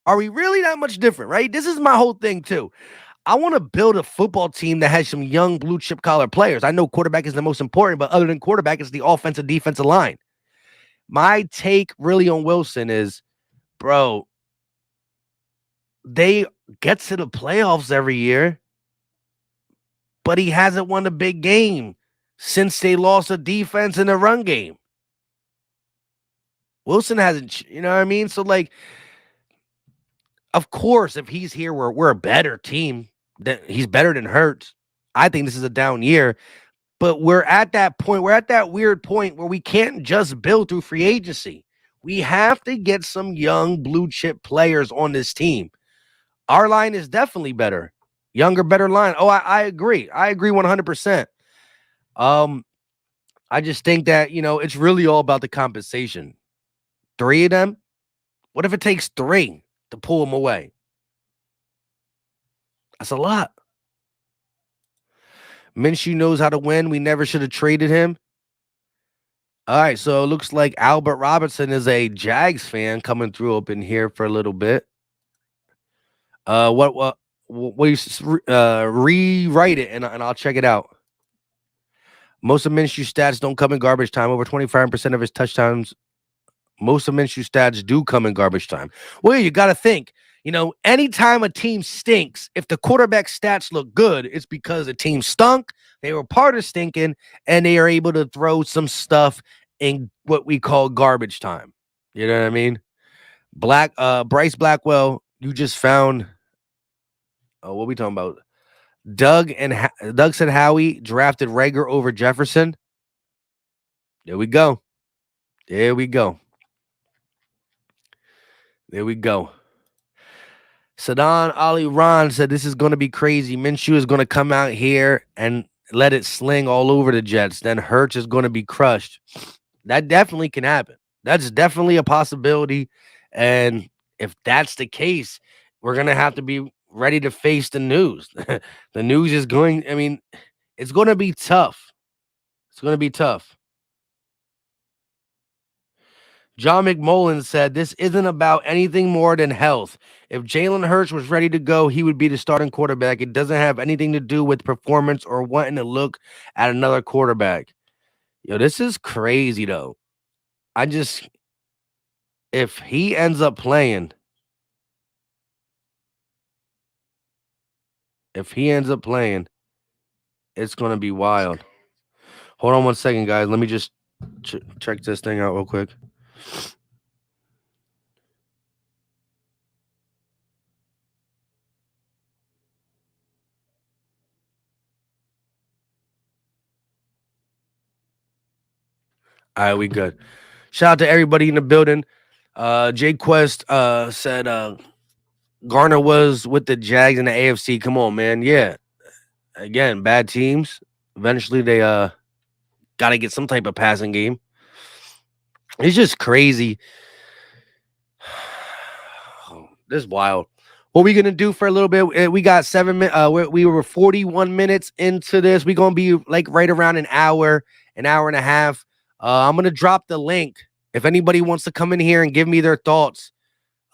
Are we really that much different, right? This is my whole thing too. I want to build a football team that has some young blue chip collar players. I know quarterback is the most important, but other than quarterback, it's the offensive defensive line. My take really on Wilson is, bro, they get to the playoffs every year, but he hasn't won a big game since they lost a defense in the run game. Wilson hasn't, you know what I mean? So, like, of course, if he's here, we're a better team. He's better than Hurts. I think this is a down year, but we're at that point. We're at that weird point where we can't just build through free agency. We have to get some young blue chip players on this team. Our line is definitely better. Younger, better line. Oh, I agree. I agree 100%. I just think that, it's really all about the compensation. 3 of them? What if it takes 3 to pull them away? That's a lot. Minshew knows how to win. We never should have traded him. All right, so it looks like Albert Robertson is a Jags fan coming through up in here for a little bit. What rewrite it and I'll check it out. Most of Minshew's stats don't come in garbage time. Over 25% of his touchdowns. Most of Minshew's stats do come in garbage time. Well, you got to think. Anytime a team stinks, if the quarterback stats look good, it's because the team stunk. They were part of stinking, and they are able to throw some stuff in what we call garbage time. You know what I mean? Bryce Blackwell, you just found. What are we talking about? Doug said Howie drafted Rager over Jefferson. There we go. There we go. Sadan Ali Ron said this is going to be crazy. Minshew is going to come out here and let it sling all over the Jets. Then Hurts is going to be crushed. That definitely can happen. That's definitely a possibility. And if that's the case, we're going to have to be ready to face the news. The news is going, I mean, it's going to be tough. It's going to be tough. John McMullen said this isn't about anything more than health. If Jalen Hurts was ready to go, he would be the starting quarterback. It doesn't have anything to do with performance or wanting to look at another quarterback. Yo, this is crazy though. I just if he ends up playing, if he ends up playing, it's gonna be wild. Hold on one second, guys. Let me just check this thing out real quick. All right, we good. Shout out to everybody in the building. Jay Quest said Garner was with the Jags in the AFC. Come on, man. Yeah. Again, bad teams. Eventually they gotta get some type of passing game. It's just crazy. This is wild. What we gonna do for a little bit? We got 7 minutes. We were 41 minutes into this. We gonna be like right around an hour and a half. I'm gonna drop the link. If anybody wants to come in here and give me their thoughts,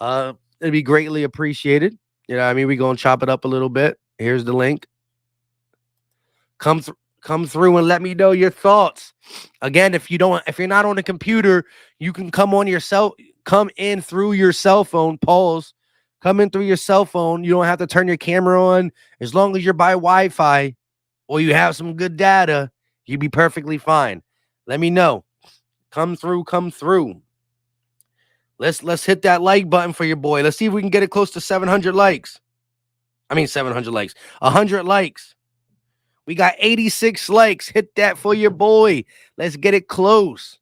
it'd be greatly appreciated. You know what I mean? We gonna chop it up a little bit. Here's the link. Come through and let me know your thoughts. Again, if you're not on the computer, you can come in through your cell phone. Pause. Come in through your cell phone. You don't have to turn your camera on. As long as you're by Wi-Fi or you have some good data, you'd be perfectly fine. Let me know. Come through. Let's hit that like button for your boy. Let's see if we can get it close to 700 likes. I mean 700 likes. 100 likes. We got 86 likes. Hit that for your boy. Let's get it close.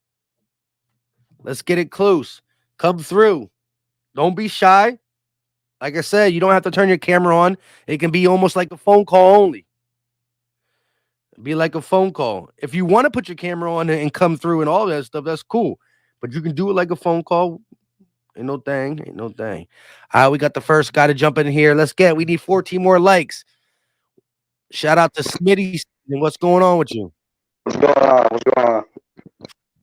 Come through. Don't be shy. Like I said, you don't have to turn your camera on. It can be almost like a phone call only. Be like a phone call. If you want to put your camera on and come through and all that stuff, that's cool. But you can do it like a phone call. Ain't no thing. We got the first guy to jump in here. We need 14 more likes. Shout out to Smitty. What's going on with you? What's going on?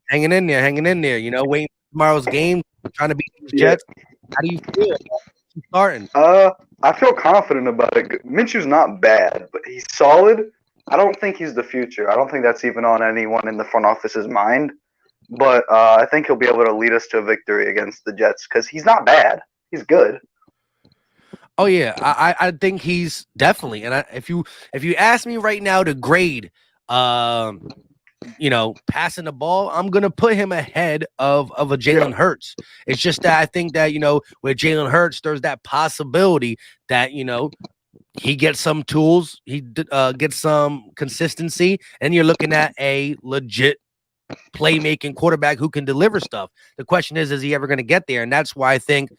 Hanging in there. You know, waiting for tomorrow's game, trying to beat these Jets. How do you feel? Starting? I feel confident about it. Minshew's not bad, but he's solid. I don't think he's the future. I don't think that's even on anyone in the front office's mind. But I think he'll be able to lead us to a victory against the Jets because he's not bad. He's good. Oh yeah, I think he's definitely. And if you ask me right now to grade, passing the ball, I'm gonna put him ahead of a Jalen Hurts. It's just that I think that with Jalen Hurts, there's that possibility that he gets some tools, he gets some consistency, and you're looking at a legit playmaking quarterback who can deliver stuff. The question is he ever going to get there? And that's why I think,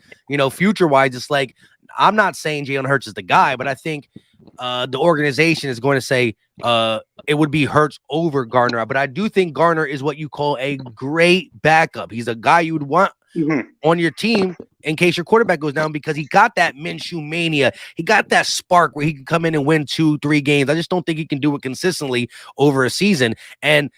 future wise, it's like, I'm not saying Jalen Hurts is the guy, but I think the organization is going to say it would be Hurts over Gardner. But I do think Gardner is what you call a great backup. He's a guy you would want on your team in case your quarterback goes down because he got that Minshew mania. He got that spark where he can come in and win 2-3 games. I just don't think he can do it consistently over a season. And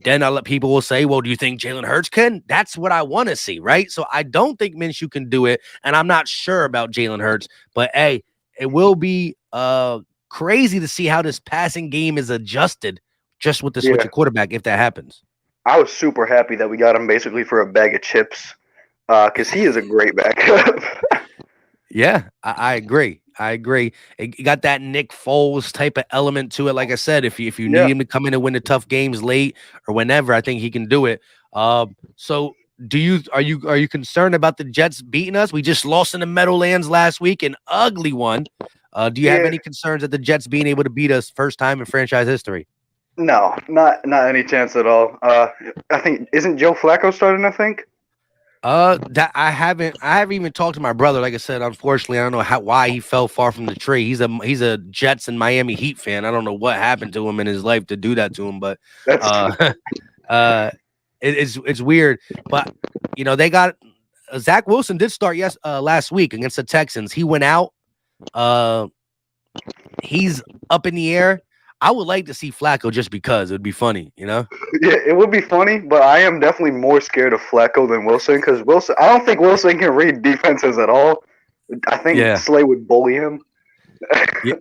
then people will say, well, do you think Jalen Hurts can? That's what I want to see, right? So I don't think Minshew can do it, and I'm not sure about Jalen Hurts. But, hey, it will be crazy to see how this passing game is adjusted just with the switch of quarterback if that happens. I was super happy that we got him basically for a bag of chips because he is a great backup. Yeah, I agree. It got that Nick Foles type of element to it. Like I said, if you need him to come in and win the tough games late or whenever, I think he can do it. So are you concerned about the Jets beating us? We just lost in the Meadowlands last week, an ugly one. Do you have any concerns that the Jets being able to beat us first time in franchise history? No, not any chance at all. I think isn't Joe Flacco starting? I think. That I haven't even talked to my brother. Like I said, unfortunately, I don't know why he fell far from the tree. He's a Jets and Miami Heat fan. I don't know what happened to him in his life to do that to him, but That's uh, uh, it's weird. But they got Zach Wilson did start last week against the Texans. He went out. Uh, he's up in the air. I would like to see Flacco just because it would be funny, yeah, it would be funny, but I am definitely more scared of Flacco than Wilson because Wilson. I don't think Wilson can read defenses at all. I think Yeah. Slay would bully him. Yeah.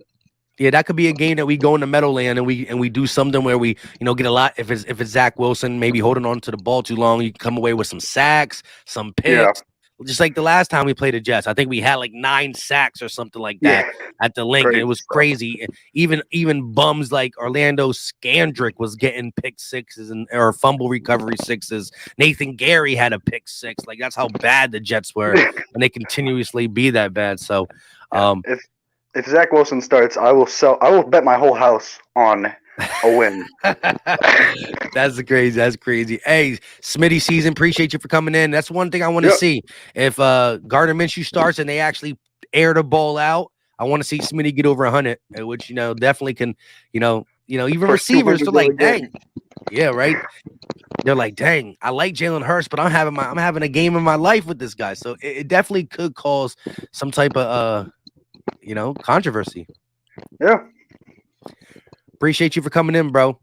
Yeah, that could be a game that we go into Meadowland and we do something where we get a lot. If it's Zach Wilson, maybe holding on to the ball too long, you come away with some sacks, some Yeah, picks. Just like the last time we played the Jets, I think we had like 9 sacks or something like yeah, that at the link, and it crazy was stuff. crazy. Even bums like Orlando Scandrick was getting pick sixes or fumble recovery sixes. Nathan Gary had a pick six. Like that's how bad the Jets were, and they continuously be that bad. So, Yeah. um, If Zach Wilson starts, I will sell. I will bet my whole house on a win. That's crazy. That's crazy. Hey, Smitty season, appreciate you for coming in. That's one thing I want to Yep. see. If Gardner Minshew starts and they actually air the ball out, I want to see Smitty get over 100, which definitely can, even First receivers are 200 like, yard game. dang, yeah, right. They're like, dang, I like Jalen Hurts, but I'm having a game of my life with this guy. So it definitely could cause some type of controversy. Yeah. Appreciate you for coming in, bro. All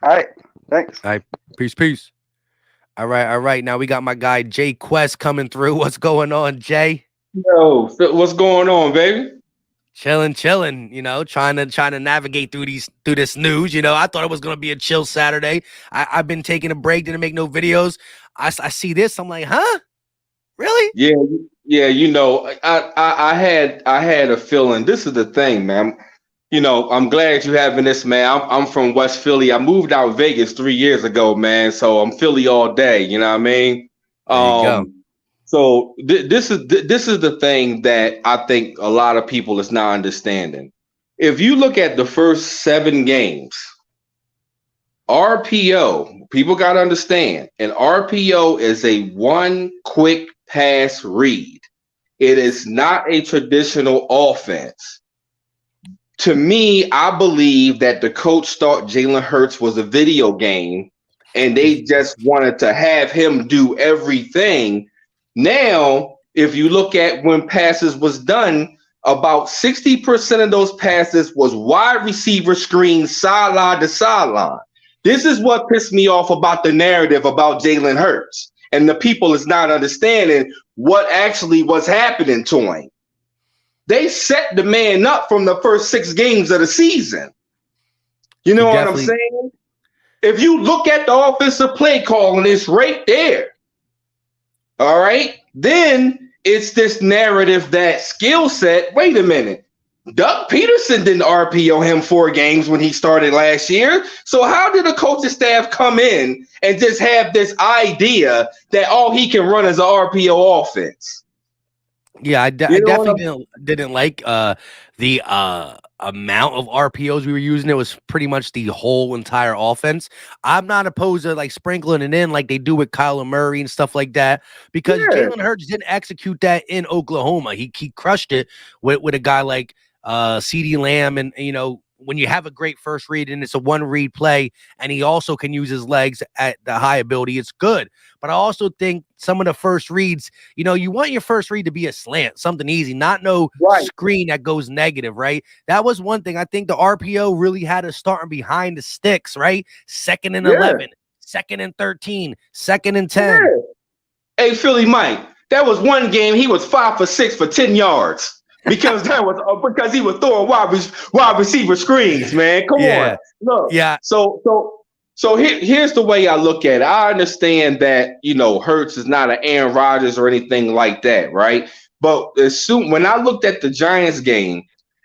right. Thanks. All right. Peace. All right. Now we got my guy Jay Quest coming through. What's going on, Jay? Yo, what's going on, baby? Chilling. Trying to navigate through this news. I thought it was gonna be a chill Saturday. I've been taking a break, didn't make no videos. I see this. I'm like, huh? Really? Yeah. I had a feeling. This is the thing, man. I'm glad you having this, man. I'm from West Philly. I moved out Vegas 3 years ago, man. So I'm Philly all day. You know what I mean? There you go. So this is the thing that I think a lot of people is not understanding. If you look at the first 7 games, RPO, people got to understand, an RPO is a one quick pass read. It is not a traditional offense. To me, I believe that the coach thought Jalen Hurts was a video game and they just wanted to have him do everything. Now, if you look at when passes was done, about 60% of those passes was wide receiver screen, sideline to sideline. This is what pissed me off about the narrative about Jalen Hurts. And the people is not understanding what actually was happening to him. They set the man up from the first 6 games of the season. You know what I'm saying? If you look at the offensive play calling, it's right there. All right. Then it's this narrative that skill set. Wait a minute. Doug Peterson didn't RPO him 4 games when he started last year. So how did the coaching staff come in and just have this idea that all he can run is an RPO offense? Yeah, I definitely didn't like the amount of RPOs we were using. It was pretty much the whole entire offense. I'm not opposed to like sprinkling it in like they do with Kyler Murray and stuff like that because Jalen Hurts didn't execute that in Oklahoma. He crushed it with a guy like CeeDee Lamb, and when you have a great first read and it's a one read play, and he also can use his legs at the high ability, it's good. But I also think some of the first reads, you want your first read to be a slant, something easy, not no screen that goes negative, right? That was one thing. I think the RPO really had us starting behind the sticks, right? 2nd and 11, 2nd and 13, 2nd and 10. Yeah. Hey, Philly Mike, that was one game he was 5 for 6 for 10 yards. Because he was throwing wide receiver screens, man. Come on. Look. Yeah. So here's the way I look at it. I understand that, Hurts is not an Aaron Rodgers or anything like that, right? But when I looked at the Giants game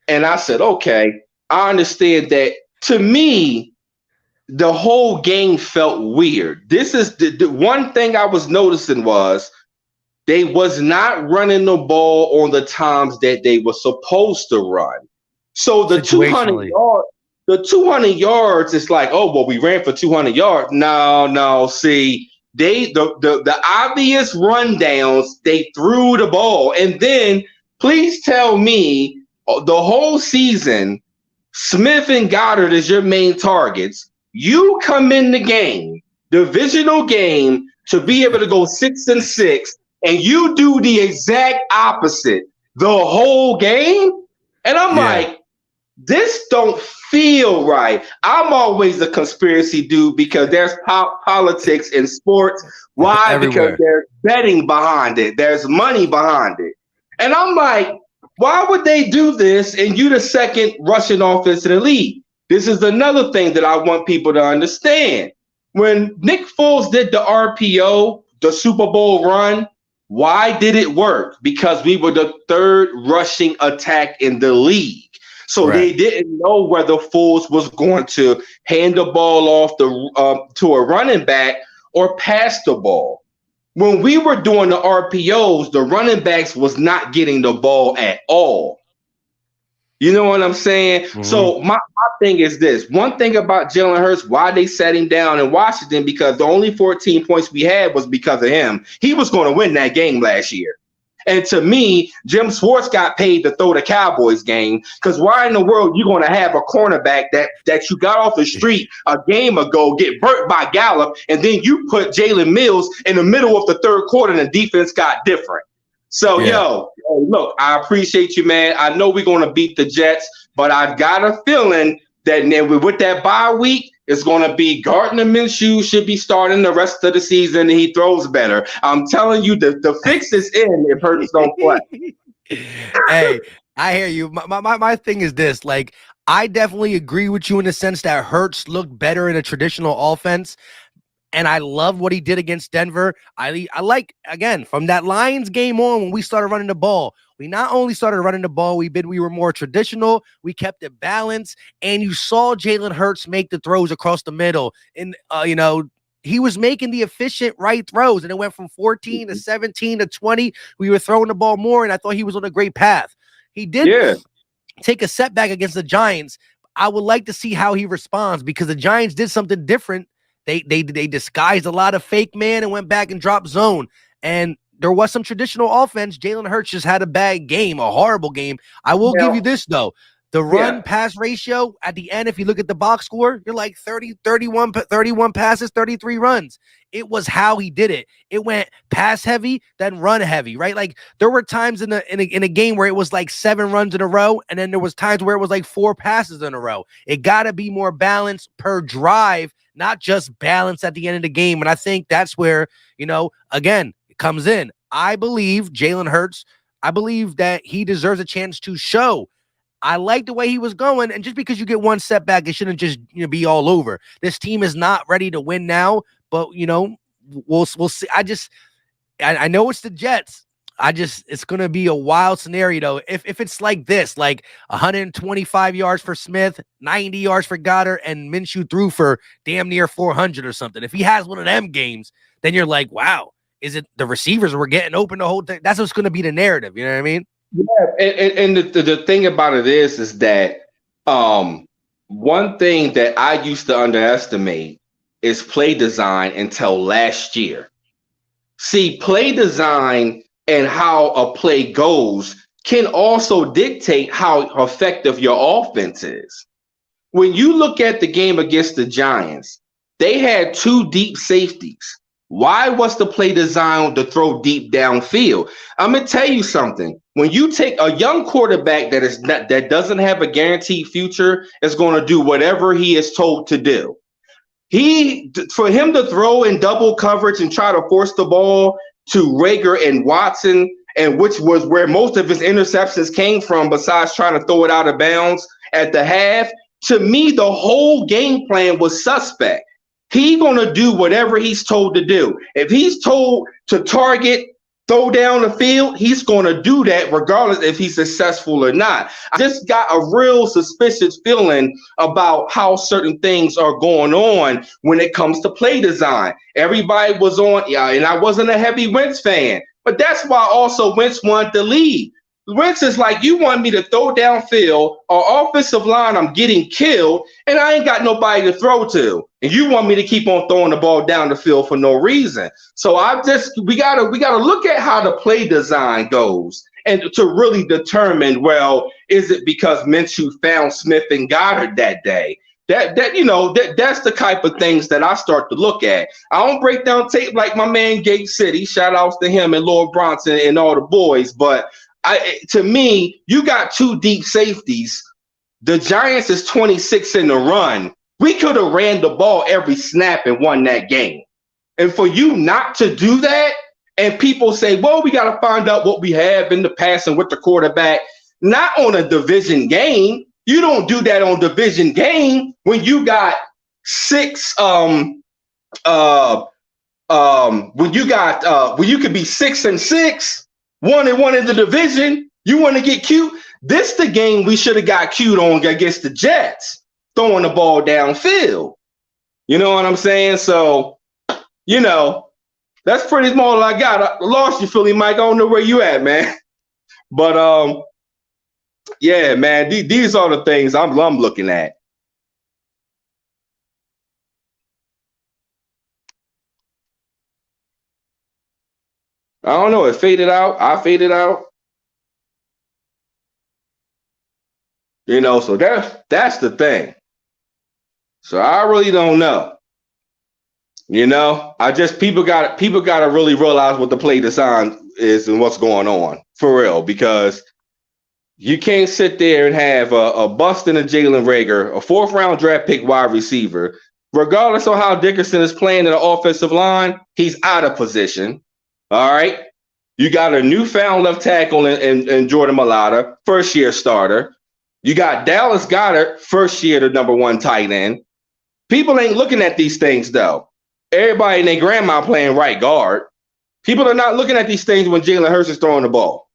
and I said, okay, I understand that. To me, the whole game felt weird. This is the one thing I was noticing was they was not running the ball on the times that they were supposed to run. So the 200 yards, is like, oh, well, we ran for 200 yards. No, see, the obvious rundowns, they threw the ball. And then please tell me the whole season, Smith and Goddard is your main targets. You come in the game, divisional game, to be able to go 6-6, and you do the exact opposite the whole game. And I'm like, this don't feel right. I'm always a conspiracy dude because there's politics in sports. Why? Because there's betting behind it. There's money behind it. And I'm like, why would they do this and you the second rushing offense in the league? This is another thing that I want people to understand. When Nick Foles did the RPO, the Super Bowl run, why did it work? Because we were the third rushing attack in the league. So they didn't know whether Foles was going to hand the ball off to a running back or pass the ball. When we were doing the RPOs, the running backs was not getting the ball at all. You know what I'm saying? Mm-hmm. So my thing is this. One thing about Jalen Hurts, why they sat him down in Washington, because the only 14 points we had was because of him. He was going to win that game last year. And to me, Jim Schwartz got paid to throw the Cowboys game, because why in the world you going to have a cornerback that you got off the street a game ago get burnt by Gallup, and then you put Jalen Mills in the middle of the third quarter and the defense got different. So, look, I appreciate you, man. I know we're going to beat the Jets, but I've got a feeling that with that bye week, it's going to be Gardner Minshew should be starting the rest of the season, and he throws better. I'm telling you, the fix is in if Hurts don't play. Hey, I hear you. My thing is this. Like, I definitely agree with you in the sense that Hurts looked better in a traditional offense. And I love what he did against Denver. I like, again, from that Lions game on, when we started running the ball, we not only started running the ball, we were more traditional. We kept it balanced. And you saw Jalen Hurts make the throws across the middle. And, he was making the efficient right throws. And it went from 14 to 17 to 20. We were throwing the ball more, and I thought he was on a great path. He did take a setback against the Giants. I would like to see how he responds, because the Giants did something different. They disguised a lot of fake man and went back and dropped zone. And there was some traditional offense. Jalen Hurts just had a bad game, a horrible game. I will give you this, though. The run-pass ratio at the end, if you look at the box score, you're like 31 passes, 33 runs. It was how he did it. It went pass heavy, then run heavy, right? Like, there were times in a game where it was like 7 runs in a row, and then there was times where it was like 4 passes in a row. It got to be more balanced per drive, not just balance at the end of the game. And I think that's where, again, it comes in. I believe Jalen Hurts, I believe that he deserves a chance to show. I like the way he was going, and just because you get one setback, it shouldn't just be all over. This team is not ready to win now, but we'll see. I know it's the Jets. It's gonna be a wild scenario though. If it's like this, like 125 yards for Smith, 90 yards for Goddard, and Minshew threw for damn near 400 or something. If he has one of them games, then you're like, wow, is it the receivers were getting open the whole thing? That's what's gonna be the narrative. You know what I mean? Yeah, and the thing about it is that one thing that I used to underestimate is play design until last year. See, play design and how a play goes can also dictate how effective your offense is. When you look at the game against the Giants, they had 2 deep safeties. Why was the play designed to throw deep downfield? I'm gonna tell you something. When you take a young quarterback that doesn't have a guaranteed future, is going to do whatever he is told to do. For him to throw in double coverage and try to force the ball to Rager and Watson, and which was where most of his interceptions came from, besides trying to throw it out of bounds at the half, to me, the whole game plan was suspect. He's going to do whatever he's told to do. If he's told to target, throw down the field, he's going to do that regardless if he's successful or not. I just got a real suspicious feeling about how certain things are going on when it comes to play design. Everybody was on, and I wasn't a heavy Wentz fan, but that's why also Wentz wanted the lead. Wentz is like, you want me to throw downfield, our offensive line, I'm getting killed, and I ain't got nobody to throw to. And you want me to keep on throwing the ball down the field for no reason. So we gotta look at how the play design goes and to really determine, well, is it because Minshew found Smith and Goddard that day? That's the type of things that I start to look at. I don't break down tape like my man Gate City. Shout outs to him and Lord Bronson and all the boys, but to me, you got two deep safeties. The Giants is 26 in the run. We could have ran the ball every snap and won that game. And for you not to do that, and people say, well, we got to find out what we have in the passing with the quarterback, not on a division game. You don't do that on division game when you got six when you could be 6-6, 1-1 in the division. You want to get cute? This the game we should have got cute on against the Jets, throwing the ball downfield. You know what I'm saying? So, that's pretty much all I got. I lost you, Philly Mike. I don't know where you at, man. But yeah, man, these are the things I'm looking at. I don't know. It faded out. I faded out. So that's the thing. So I really don't know. I just people got to really realize what the play design is and what's going on for real, because you can't sit there and have a bust in a Jalen Reagor, a 4th-round draft pick wide receiver, regardless of how Dickerson is playing in the offensive line, he's out of position. All right. You got a newfound left tackle in Jordan Mailata, first-year starter. You got Dallas Goedert, first year the number 1 tight end. People ain't looking at these things, though. Everybody and their grandma playing right guard. People are not looking at these things when Jalen Hurts is throwing the ball.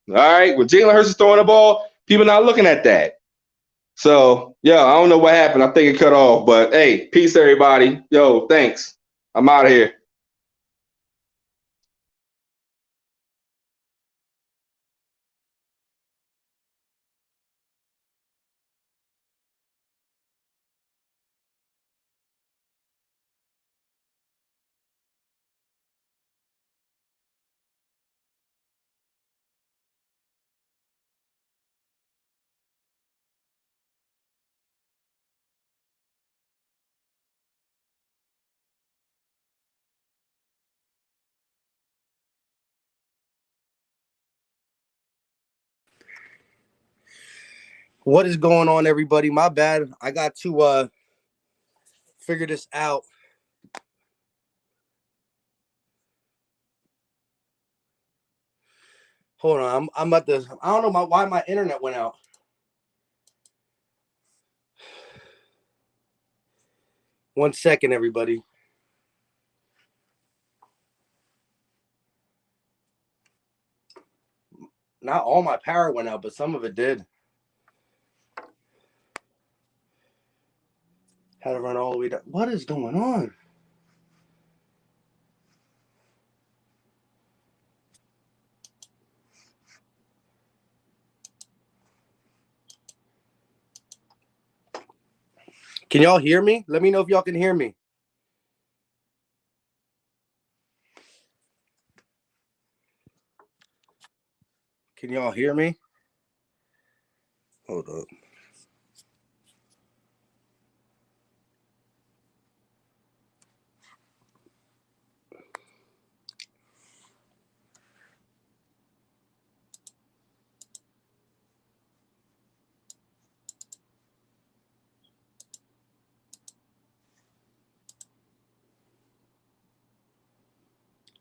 All right? When Jalen Hurts is throwing the ball, people are not looking at that. So, yeah, I don't know what happened. I think it cut off. But, hey, peace, everybody. Yo, thanks. I'm out of here. What is going on, everybody? My bad. I got to figure this out. Hold on. I'm about to. I don't know why my internet went out. One second, everybody. Not all my power went out, but some of it did. Had to run all the way down. What is going on? Can y'all hear me? Let me know if y'all can hear me. Can y'all hear me? Hold up.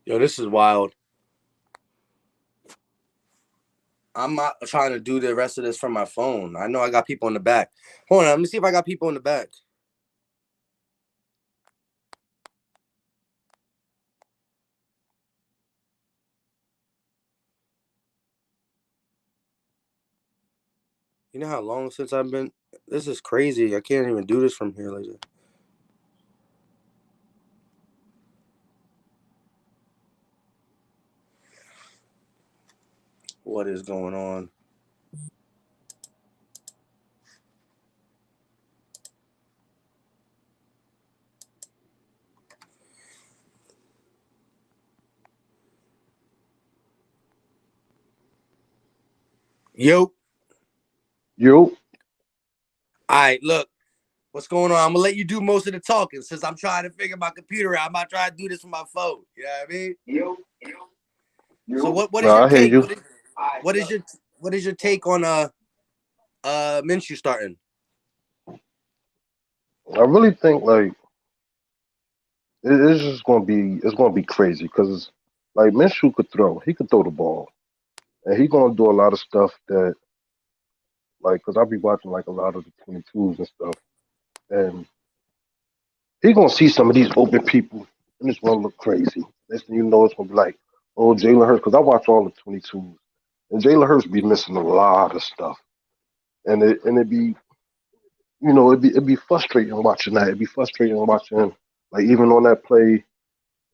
Yo, this is wild. I'm not trying to do the rest of this from my phone. I know I got people in the back. Hold on, let me see if I got people in the back. You know how long since I've been? This is crazy. I can't even do this from here like that. What is going on? Yo. You, All right, look. What's going on? I'm gonna let you do most of the talking since I'm trying to figure my computer out. I'm not trying to do this from my phone. You know what I mean? So what is no, your I hear take? you. What is your take on Minshew starting? I really think like it's just gonna be crazy because like Minshew could throw, he could throw the ball, and he gonna do a lot of stuff that like because I'll be watching like a lot of the 22s and stuff, and he gonna see some of these open people, and it's gonna look crazy. Next thing you know, it's gonna be like, oh, Jalen Hurts, because I watch all the 22s, and Jalen Hurts be missing a lot of stuff, and it be it'd be frustrating watching that. It'd be frustrating watching like even on that play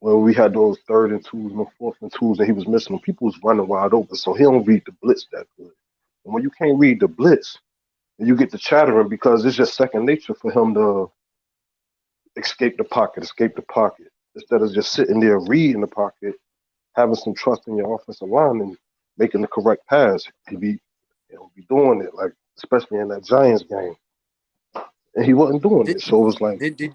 when we had those third and twos and fourth and twos and he was missing them, people was running wide open. So he don't read the blitz that good. And when you can't read the blitz, and you get to chattering because it's just second nature for him to escape the pocket, instead of just sitting there reading the pocket, having some trust in your offensive line and making the correct pass. He'll be doing it, like especially in that Giants game. And he wasn't doing Did it. So it was like, did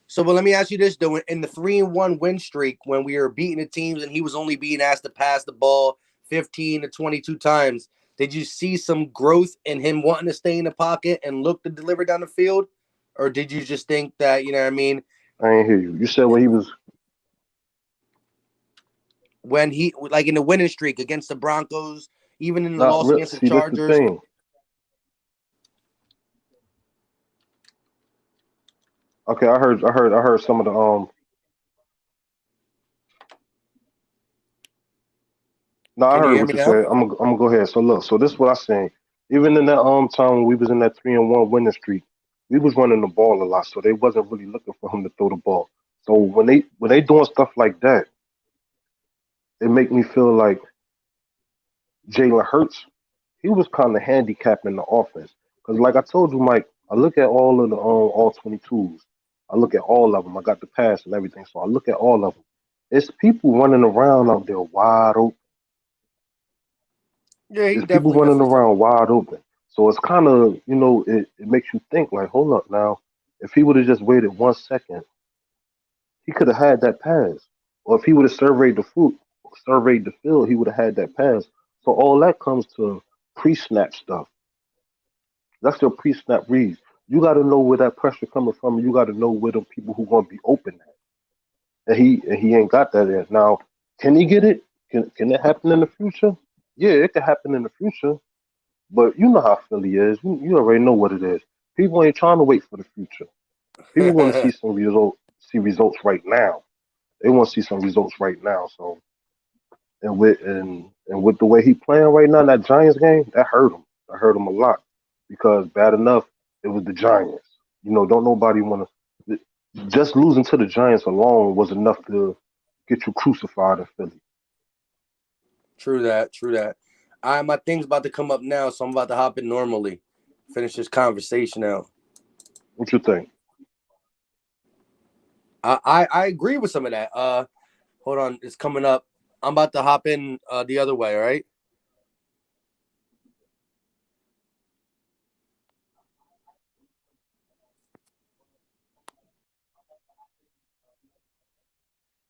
so? But let me ask you this though: in the 3-1 win streak, when we were beating the teams and he was only being asked to pass the ball 15 to 22 times, did you see some growth in him wanting to stay in the pocket and look to deliver down the field, or did you just think that you know what I mean? I ain't hear you. You said when he was When he like in the winning streak against the Broncos, even in the not loss real. against the See, this the Chargers. thing. Okay, I heard some of the No, I Can you heard hear what me you now? said. I'm gonna go ahead. So look, so this is what I seen. Even in that time when we was in that 3-1 winning streak, we was running the ball a lot, so they wasn't really looking for him to throw the ball. So when they doing stuff like that, it make me feel like Jalen Hurts, he was kind of handicapping the offense. Because like I told you, Mike, I look at all of the all 22s. I look at all of them. I got the pass and everything, so I look at all of them. It's people running around out there wide open. Yeah, he There's people definitely running missing some. around wide open. So it's kind of, it makes you think like, hold up now. If he would have just waited 1 second, he could have had that pass. Or if he would have surveyed the field, he would have had that pass. So all that comes to pre-snap stuff. That's your pre-snap reads. You got to know where that pressure coming from. You got to know where the people who going to be open at. And he ain't got that yet. Now, can he get it? Can it happen in the future? Yeah, it can happen in the future. But you know how Philly is. You already know what it is. People ain't trying to wait for the future. People want to see see results right now. They want to see some results right now. So and with the way he playing right now in that Giants game, that hurt him. That hurt him a lot because bad enough it was the Giants. Don't nobody want to. Just losing to the Giants alone was enough to get you crucified in Philly. True that. True that. All right, my thing's about to come up now, so I'm about to hop in normally. Finish this conversation out. What you think? I agree with some of that. Hold on, it's coming up. I'm about to hop in the other way, all right?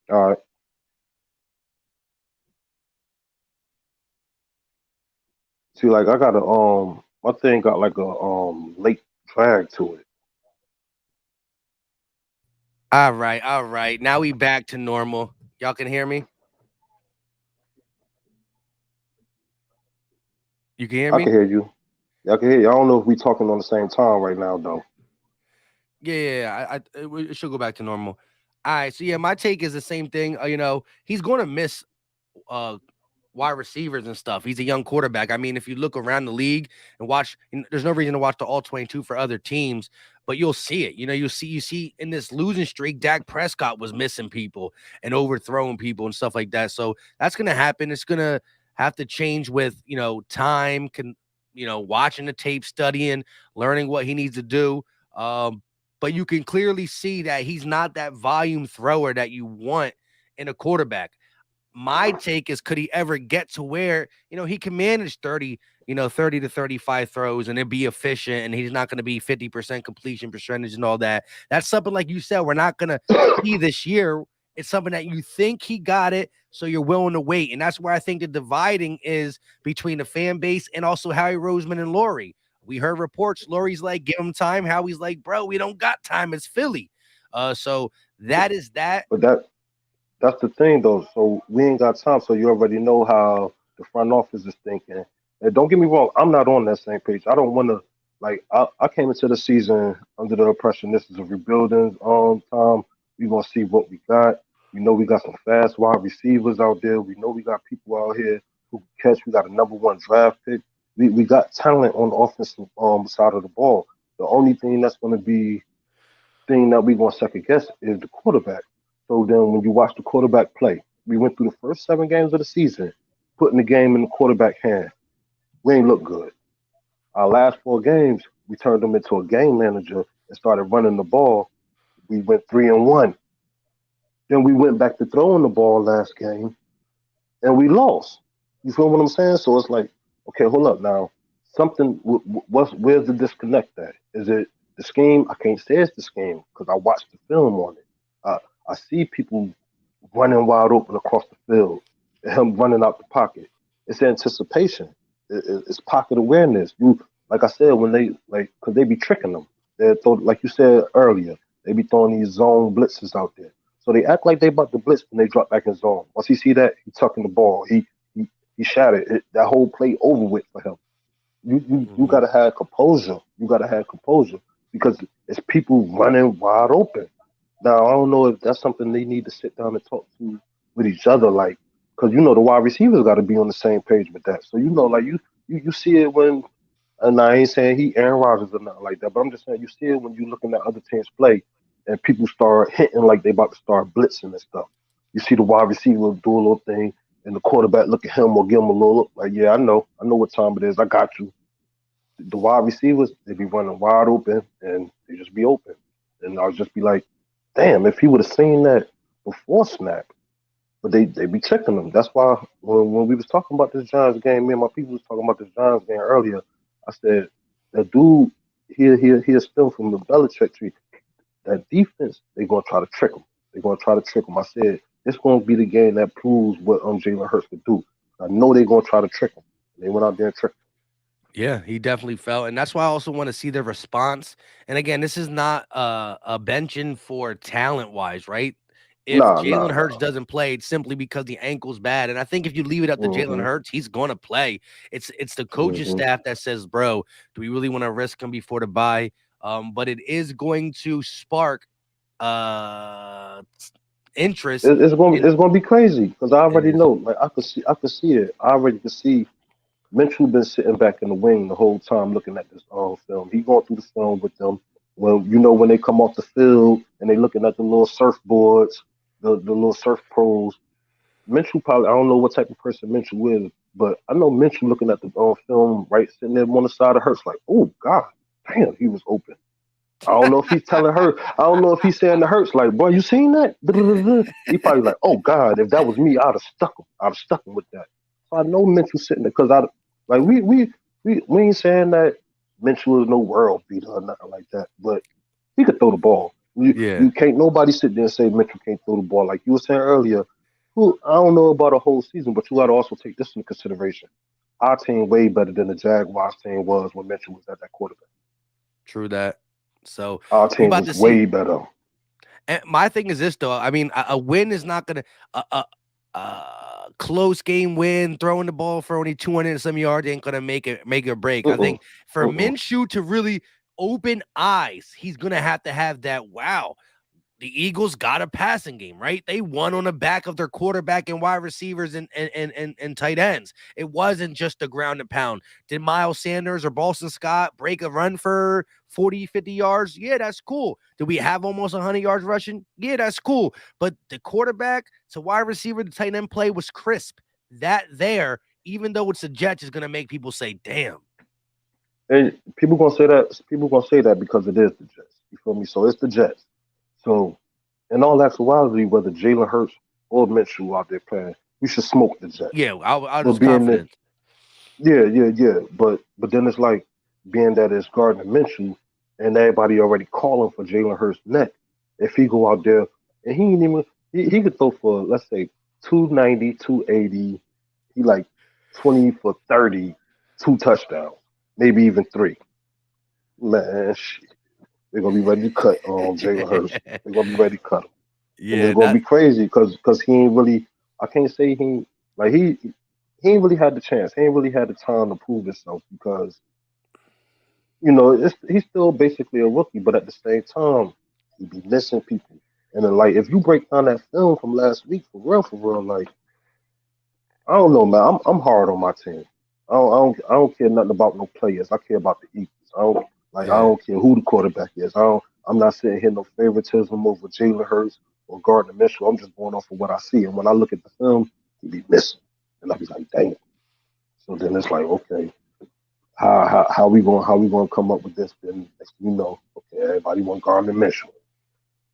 All right. See, like I got my thing got like a late drag to it. All right, all right. Now we back to normal. Y'all can hear me? You can hear I can me? hear you. I can hear you. I don't know if we talking on the same time right now though. Yeah. It should go back to normal. All right. So yeah, my take is the same thing. He's going to miss uh wide receivers and stuff. He's a young quarterback. I mean, if you look around the league and watch, there's no reason to watch the all 22 for other teams, but you'll see it. You see in this losing streak, Dak Prescott was missing people and overthrowing people and stuff like that. So that's gonna happen. It's gonna have to change with, time, watching the tape, studying, learning what he needs to do. But you can clearly see that he's not that volume thrower that you want in a quarterback. My take is, could he ever get to where, he can manage 30 to 35 throws and it be efficient, and he's not going to be 50% completion percentage and all that. That's something, like you said, we're not going to see this year. It's something that you think he got it, so you're willing to wait. And that's where I think the dividing is between the fan base and also Howie Roseman and Laurie. We heard reports. Laurie's like, give him time. Howie's like, bro, we don't got time. It's Philly. So that is that. But that's the thing though. So we ain't got time. So you already know how the front office is thinking. And don't get me wrong, I'm not on that same page. I don't want to like. I came into the season under the impression this is a rebuilding time. We gonna see what we got. We know we got some fast wide receivers out there. We know we got people out here who can catch. We got a #1 draft pick. We got talent on the offensive side of the ball. The only thing that's gonna be thing that we gonna second guess is the quarterback. So then when you watch the quarterback play, we went through the first 7 games of the season, putting the game in the quarterback hand. We ain't look good. Our last 4 games, we turned him into a game manager and started running the ball. We went 3-1. Then we went back to throwing the ball last game and we lost. You feel what I'm saying? So it's like, okay, hold up now. Something, where's the disconnect at? Is it the scheme? I can't say it's the scheme because I watched the film on it. I see people running wide open across the field, and him running out the pocket. It's anticipation. It's pocket awareness. You, like I said, when they like, cause they be tricking them. They throw, like you said earlier, they be throwing these zone blitzes out there. So they act like they about to blitz when they drop back in zone. Once he see that, he tucking the ball. He shattered it. That whole play over with for him. You Mhm. gotta have composure. You gotta have composure because it's people running wide open. Now I don't know if that's something they need to sit down and talk to with each other, like, because the wide receivers got to be on the same page with that. So like you see it when, and I ain't saying he Aaron Rodgers or nothing like that, but I'm just saying you see it when you looking at other teams play, and people start hitting like they about to start blitzing and stuff. You see the wide receiver do a little thing, and the quarterback look at him or give him a little look like, yeah, I know what time it is, I got you. The wide receivers, they be running wide open and they just be open. And I'll just be like, damn, if he would have seen that before snap, but they be checking them. That's why when we was talking about this Giants game, me and my people was talking about this Giants game earlier. I said that dude he still from the Belichick tree. That defense, they gonna try to trick him. They're gonna try to trick him. I said it's gonna be the game that proves what Jalen Hurts could do. I know they're gonna try to trick him. They went out there and tricked Yeah, he definitely felt, and that's why I also want to see the response. And again, this is not a benching for talent wise, right? him. If Nah, Jalen Hurts nah. doesn't play, it's simply because the ankle's bad. And I think if you leave it up to Jalen Mm-hmm. Hurts, he's going to play. It's the coaching Mm-hmm. staff that says, "Bro, do we really want to risk him before the bye?" But it is going to spark uh interest in. It's gonna be crazy because I It already is. know. Like I could see it. I already could see Mitchell been sitting back in the wing the whole time looking at this film. He going through the film with them. Well, when they come off the field and they looking at the little surfboards, the little surf pros. Mitchell probably, I don't know what type of person Mitchell is, but I know Mitchell looking at the film right sitting there on the side of Hurts like, oh God, damn, he was open. I don't know if he's telling her. I don't know if he's saying to Hurts like, "Boy, you seen that?" He probably like, "Oh God, if that was me, I'd have stuck him. I'd have stuck him with that." So I know Mitchell sitting there because I like we ain't saying that Mitchell is no world beater or nothing like that, but he could throw the ball. Yeah. You can't nobody sit there and say Mitchell can't throw the ball like you were saying earlier. Who I don't know about a whole season, but you got to also take this into consideration. Our team way better than the Jaguars team was when Mitchell was at that quarterback. True that. So Our we team about was to see. way better. And my thing is this though. I mean, a win is not gonna a close game win, throwing the ball for only 200 and some yards ain't gonna make or break. I Mm-mm. think for Mm-mm. Minshew to really open eyes, he's gonna have to have that wow. The Eagles got a passing game, right? They won on the back of their quarterback and wide receivers and tight ends. It wasn't just the ground and pound. Did Miles Sanders or Boston Scott break a run for 40, 50 yards? Yeah, that's cool. Did we have almost 100 yards rushing? Yeah, that's cool. But the quarterback to wide receiver, the tight end play was crisp. That there even though it's the Jets, is gonna make people say, "Damn." And people gonna say that. People gonna say that because it is the Jets. You feel me? So it's the Jets. So in all actuality, whether Jalen Hurts or Minshew out there playing, we should smoke the Jets. Yeah, I But was being that, confident. yeah. But then it's like being that it's Gardner Minshew and everybody already calling for Jalen Hurts neck. If he go out there and he ain't even he could throw for let's say 290, 280, he like 20 for 30, 2 touchdowns, maybe even three. Man, shit. They're gonna be ready to cut Jalen Hurts. They're gonna be ready to cut him. And it's Yeah, gonna that be crazy because he ain't really I can't say like he ain't really had the chance. He ain't really had the time to prove himself because he's still basically a rookie, but at the same time, he be missing people. And then, like, if you break down that film from last week, for real, like, I don't know, man. I'm hard on my team. I don't care nothing about no players. I care about the Eagles. I yeah. don't care who the quarterback is. I'm not sitting here no favoritism over Jalen Hurts or Gardner Minshew. I'm just going off of what I see. And when I look at the film, he be missing, and I be like, dang. So then it's like, okay, how we gonna come up with this? Then next thing you know, okay, everybody want Gardner Minshew,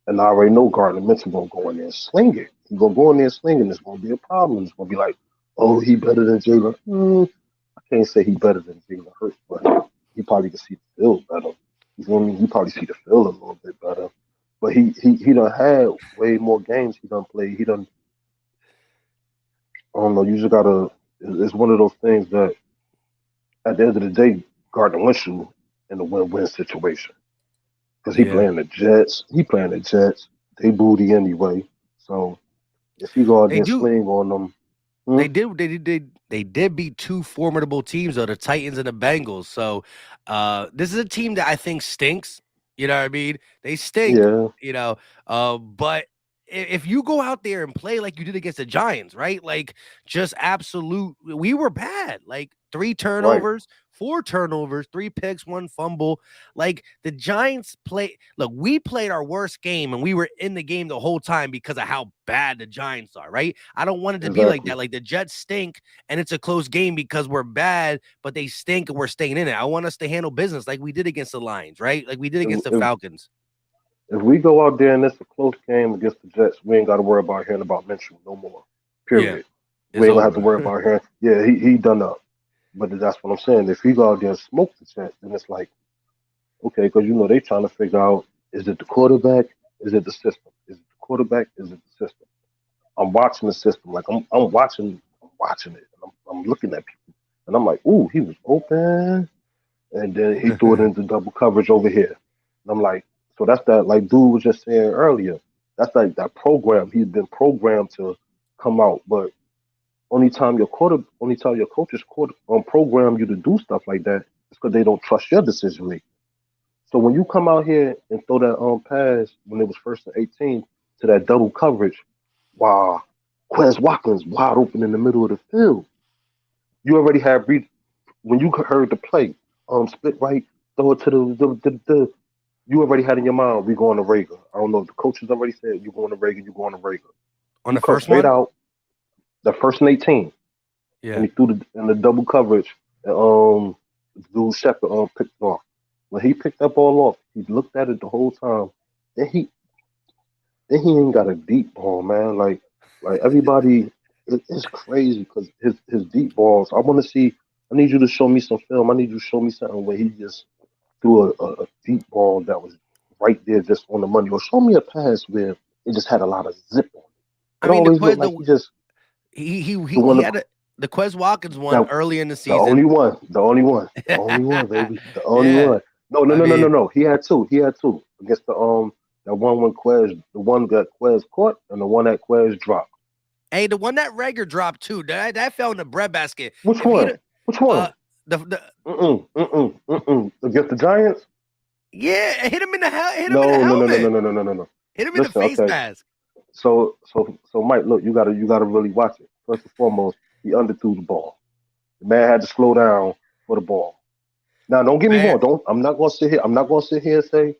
and I already know Gardner Minshew gonna go in there and sling it. He gonna go in there and sling it. It's gonna be a problem. It's gonna be like, oh, he better than Jalen. I can't say he better than Jalen Hurts, but he probably can see the field better. You feel me? He probably see the field a little bit better. But he done had way more games he done played. He done I don't know. You just gotta. It's one of those things that at the end of the day, Gardner Minshew in a win-win situation because he Yeah. playing the Jets. He playing the Jets. They booty anyway. So if he go out They there and do. sling on them, They hmm? did. They did beat two formidable teams, though, the Titans and the Bengals. So, this is a team that I think stinks. You know what I mean? They stink. Yeah, You know, but if you go out there and play like you did against the Giants, right? Like just absolute. We were bad. Like three right. turnovers, four turnovers, three picks, one fumble. Like the Giants play. Look, we played our worst game, and we were in the game the whole time because of how bad the Giants are. Right? I don't want it to be like Exactly. that. Like the Jets stink, and it's a close game because we're bad, but they stink and we're staying in it. I want us to handle business like we did against the Lions, right? Like we did If, against the if Falcons. if we go out there and it's a close game against the Jets, we ain't got to worry about hearing about Minshew no more. Yeah, Period. We it's ain't gonna have to over. worry about hearing. Yeah, he done up. But that's what I'm saying. If he go out there and smoke the Jets, then it's like okay, because they trying to figure out is it the quarterback, is it the system, is it the quarterback, is it the system? I'm watching the system, like I'm watching it, and I'm looking at people, and I'm like, ooh, he was open, and then he threw it into double coverage over here, and I'm like, so that's that, like dude was just saying earlier, that's like that program. He's been programmed to come out, but only time your coaches program you to do stuff like that is because they don't trust your decision making. So when you come out here and throw that pass when it was first and 18 to that double coverage, wow, Quez Watkins wide open in the middle of the field. You already had when you heard the play, split right, throw it to the you already had in your mind, we going to Rager. I don't know if the coaches already said you going to Rager, you going to Rager. On He the cut first straight one? out the first and 18 when Yeah. he threw in the double coverage. And, dude Shepard picked it off. When he picked that ball off, he looked at it the whole time. Then he ain't got a deep ball, man. Like everybody, it's crazy because his deep balls. I want to see. I need you to show me some film. I need you to show me something where he just threw a deep ball that was right there, just on the money, or show me a pass where it just had a lot of zip on it. I It mean, the always looked Quez like the he just he he the he, one he to had the Quez Watkins one that early in the the only season. one, the only one, the only one, baby, the only Yeah. one. No, no, I no, no, no, mean, no. He had two. He had two against the that one when Quez, the one that Quez caught, and the one that Quez dropped. hey, the one that Rager dropped too, that fell in the breadbasket. Which If he one? Which uh one? the Against the Giants? yeah, hit him in the No, no, no, no, no, helmet. no, no, no, no, no. Hit him in the Listen, face okay. mask. So, Mike, look, you gotta really watch it. First and foremost, he underthrew the ball. The man had to slow down for the ball. Now, don't get me Man, wrong. Don't. I'm not gonna sit here. I'm not gonna sit here and say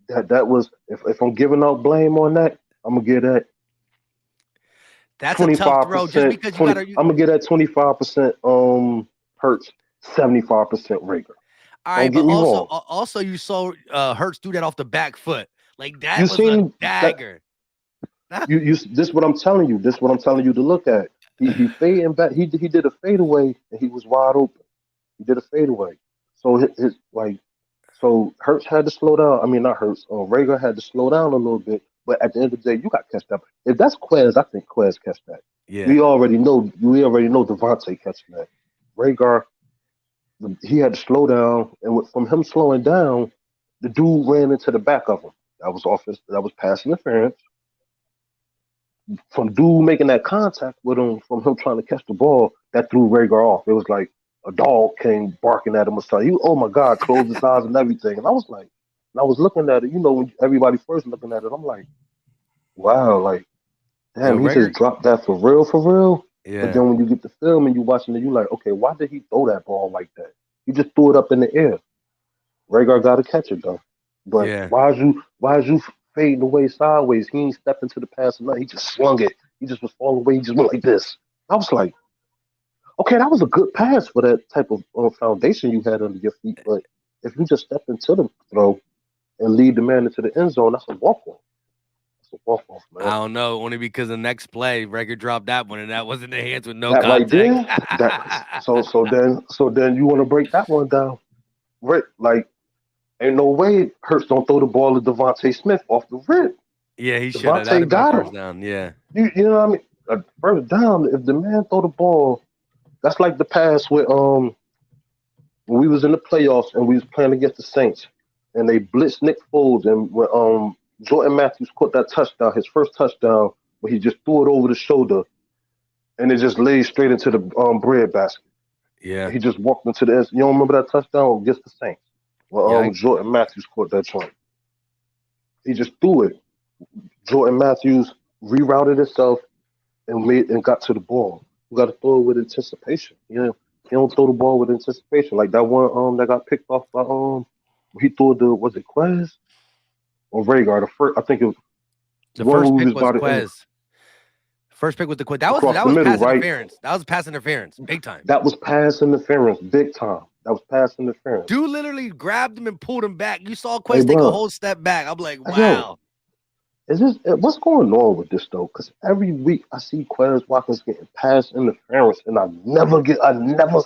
that was. If I'm giving out blame on that, I'm gonna give that That's a tough throw just because you got to. I'm gonna get that 25% Hurts, 75% Rager. All Don't right, but get me wrong. also you saw Hurts do that off the back foot. Like that You was a seen that? dagger. You this what I'm telling you. This what I'm telling you to look at. He fading back. He did a fadeaway and he was wide open. He did a fadeaway. So his like so Hurts had to slow down. I mean not Hurts. Rager had to slow down a little bit. But at the end of the day, you got to catch that. If that's Quez, I think Quez catch that. Yeah. We already know Devontae catching that. Rager, he had to slow down, and from him slowing down, the dude ran into the back of him. That was pass interference. From dude making that contact with him, from him trying to catch the ball, that threw Rager off. It was like a dog came barking at him or something. Oh my God, closed his eyes and everything. And I was like, and I was looking at it, when everybody first looking at it, I'm like, wow, like, damn, he just dropped that for real, for real. Yeah. But then when you get the film and you watching it, you like, okay, why did he throw that ball like that? He just threw it up in the air. Rager got to catch it though. But why is you fading away sideways? He ain't stepped into the pass or nothing. He just slung it. He just was falling away. He just went like this. I was like, okay, that was a good pass for that type of foundation you had under your feet. But if you just step into the throw and lead the man into the end zone, that's a walk-off. That's a walk-off, man. I don't know, only because the next play, Rager dropped that one, and that was in the hands with no that contact. Right there. So then you want to break that one down. Right, like, ain't no way Hurts don't throw the ball to Devontae Smith off the rip. Yeah, he should have. That got first down. Yeah. You know what I mean? First down, if the man throw the ball, that's like the pass with when we was in the playoffs and we was playing against the Saints and they blitzed Nick Foles and when Jordan Matthews caught that touchdown, his first touchdown, where he just threw it over the shoulder and it just laid straight into the bread basket. Yeah. He just walked into the end. You don't remember that touchdown against the Saints? Well, Jordan Matthews caught that joint. He just threw it. Jordan Matthews rerouted himself and got to the ball. You got to throw it with anticipation. You don't throw the ball with anticipation. Like that one that got picked off by he threw was it Quez or Rager? The first, I think it was the first pick was Quez. First pick with the Quez. That was pass interference. That was pass interference, big time. That was pass interference, big time. That was pass interference. Dude literally grabbed him and pulled him back. You saw Quez take a whole step back. I'm like, wow. What's going on with this though? Because every week I see Quez Watkins getting pass interference, and I never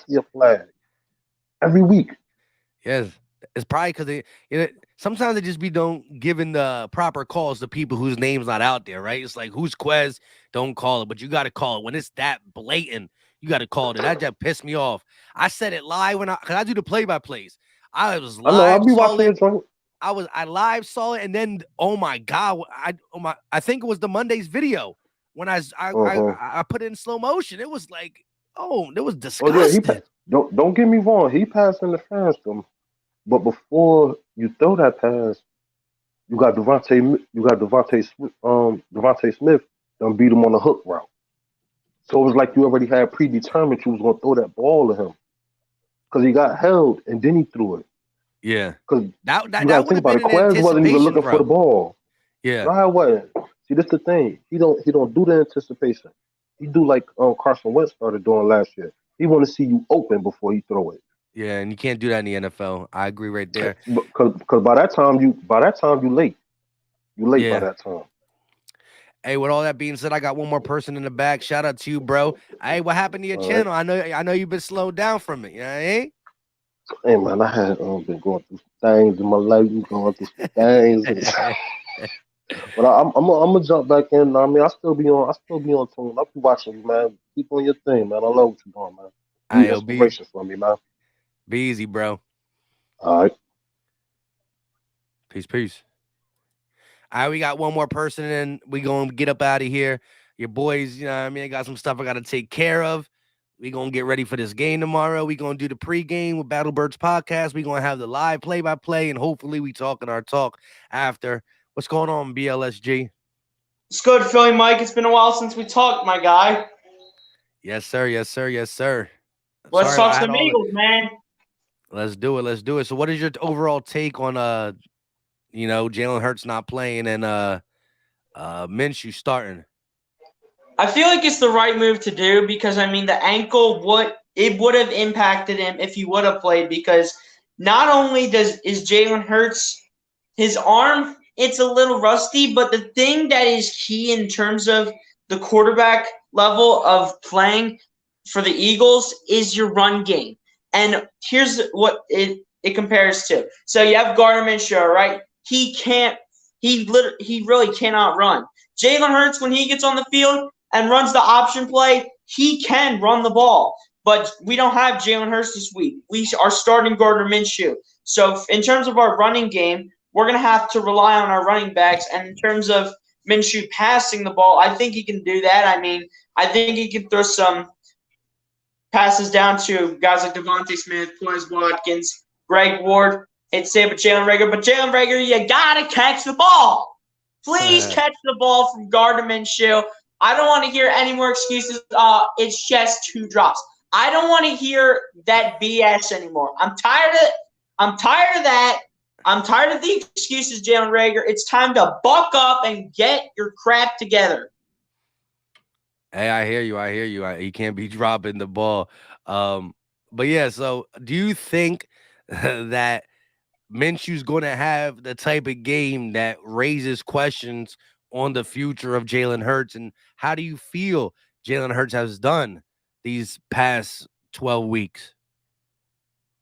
see a flag. Every week. Yes, it's probably because sometimes they just don't giving the proper calls to people whose name's not out there, right? It's like, who's Quez? Don't call it, but you got to call it when it's that blatant. You got to call it. That just pissed me off. I said it live because I do the play-by-plays. I was live. I know. I'll be watching it. I live saw it, and then oh my God, I think it was the Monday's video when I put it in slow motion. It was like, it was disgusting. Oh, yeah, don't get me wrong. He passed interference to him, but before you throw that pass, you got Devontae Smith done beat him on the hook route. So it was like you already had predetermined you was gonna throw that ball to him because he got held and then he threw it. Yeah, because that would have been Quez wasn't even looking for the ball. Yeah, right away. See, this the thing. He don't do the anticipation. He do like Carson Wentz started doing last year. He want to see you open before he throw it. Yeah, and you can't do that in the NFL. I agree right there. Because by that time you late. You late by that time. Hey, with all that being said, I got one more person in the back. Shout out to you, bro. Hey, what happened to your channel? Right. I know you've been slowed down from it. You know what I mean? Hey man, I had been going through things in my life. Going through some things. But I'm gonna jump back in. I mean, I still be on tune. I'll be watching you, man. Keep on your thing, man. I love what you're doing, man. Be inspiration for me, man. Be easy, bro. All right. Peace. All right, we got one more person, and we gonna get up out of here. Your boys, you know what I mean? I got some stuff I gotta take care of. We gonna get ready for this game tomorrow. We gonna do the pregame with Battlebirds podcast. We gonna have the live play-by-play, and hopefully we talking our talk after. What's going on, BLSG? It's good, Philly Mike. It's been a while since we talked, my guy. Yes, sir. Let's talk some Eagles, man. Let's do it. So what is your overall take on Jalen Hurts not playing and Minshew starting? I feel like it's the right move to do because I mean the ankle would have impacted him if he would have played because not only is Jalen Hurts his arm it's a little rusty, but the thing that is key in terms of the quarterback level of playing for the Eagles is your run game. And here's what it compares to. So you have Gardner Minshew, right? He really cannot run. Jalen Hurts, when he gets on the field and runs the option play, he can run the ball. But we don't have Jalen Hurts this week. We are starting Gardner Minshew. So in terms of our running game, we're going to have to rely on our running backs. And in terms of Minshew passing the ball, I think he can do that. I mean, I think he can throw some passes down to guys like Devontae Smith, Quez Watkins, Greg Ward. It's say but Jalen Reagor. But Jalen Reagor, you got to catch the ball. Please catch the ball from Gardner Minshew. I don't want to hear any more excuses. It's just 2 drops. I don't want to hear that BS anymore. I'm tired of that. I'm tired of the excuses, Jalen Reagor. It's time to buck up and get your crap together. Hey, I hear you. He can't be dropping the ball. But yeah, so do you think that Minshew's going to have the type of game that raises questions on the future of Jalen Hurts? And how do you feel Jalen Hurts has done these past 12 weeks?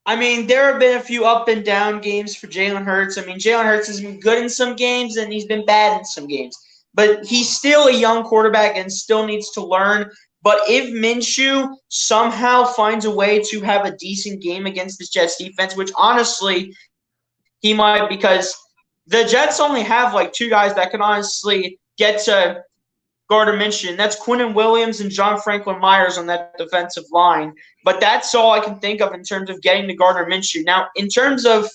I mean, there have been a few up and down games for Jalen Hurts. I mean, Jalen Hurts has been good in some games and he's been bad in some games. But he's still a young quarterback and still needs to learn. But if Minshew somehow finds a way to have a decent game against this Jets defense, which honestly he might, because the Jets only have like 2 guys that can honestly get to Gardner Minshew, and that's Quinnen Williams and John Franklin Myers on that defensive line. But that's all I can think of in terms of getting to Gardner Minshew. Now, in terms of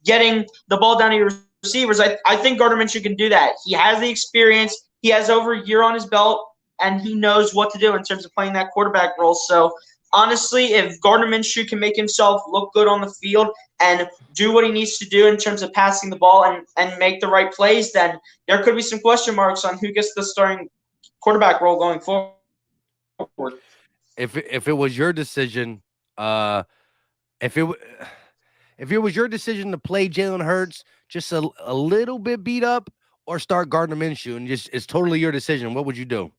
getting the ball down to your receivers, I think Gardner Minshew can do that. He has the experience. He has over a year on his belt, and he knows what to do in terms of playing that quarterback role. So, honestly, if Gardner Minshew can make himself look good on the field and do what he needs to do in terms of passing the ball and make the right plays, then there could be some question marks on who gets the starting quarterback role going forward. If it was your decision, if it was your decision to play Jalen Hurts just a little bit beat up or start Gardner Minshew, and just it's totally your decision, what would you do?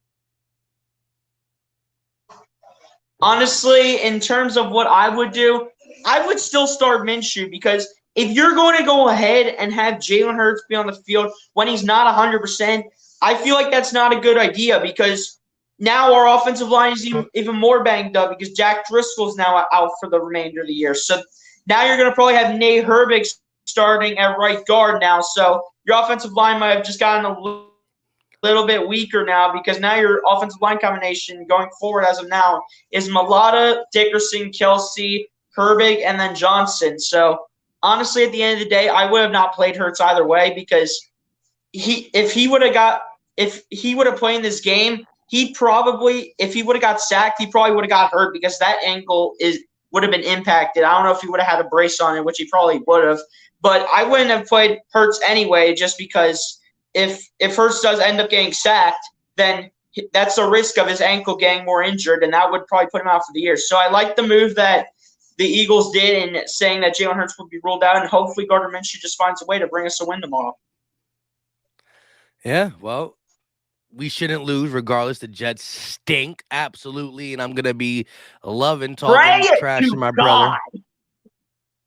Honestly, in terms of what I would do, I would still start Minshew because if you're going to go ahead and have Jalen Hurts be on the field when he's not 100%, I feel like that's not a good idea because now our offensive line is even more banged up because Jack Driscoll's now out for the remainder of the year. So now you're going to probably have Nate Herbig starting at right guard now. So your offensive line might have just gotten a little bit weaker now because now your offensive line combination going forward as of now is Mailata, Dickerson, Kelsey, Herbig, and then Johnson. So honestly, at the end of the day, I would have not played Hurts either way because if he would have played in this game, if he would have got sacked, he probably would have got hurt because that ankle would have been impacted. I don't know if he would have had a brace on it, which he probably would have. But I wouldn't have played Hurts anyway just because if Hurts does end up getting sacked, then that's a risk of his ankle getting more injured, and that would probably put him out for the year. So I like the move that the Eagles did in saying that Jalen Hurts would be ruled out, and hopefully Gardner Minshew just finds a way to bring us a win tomorrow. Yeah, well, we shouldn't lose regardless. The Jets stink, absolutely, and I'm going to be loving talking trash to my brother.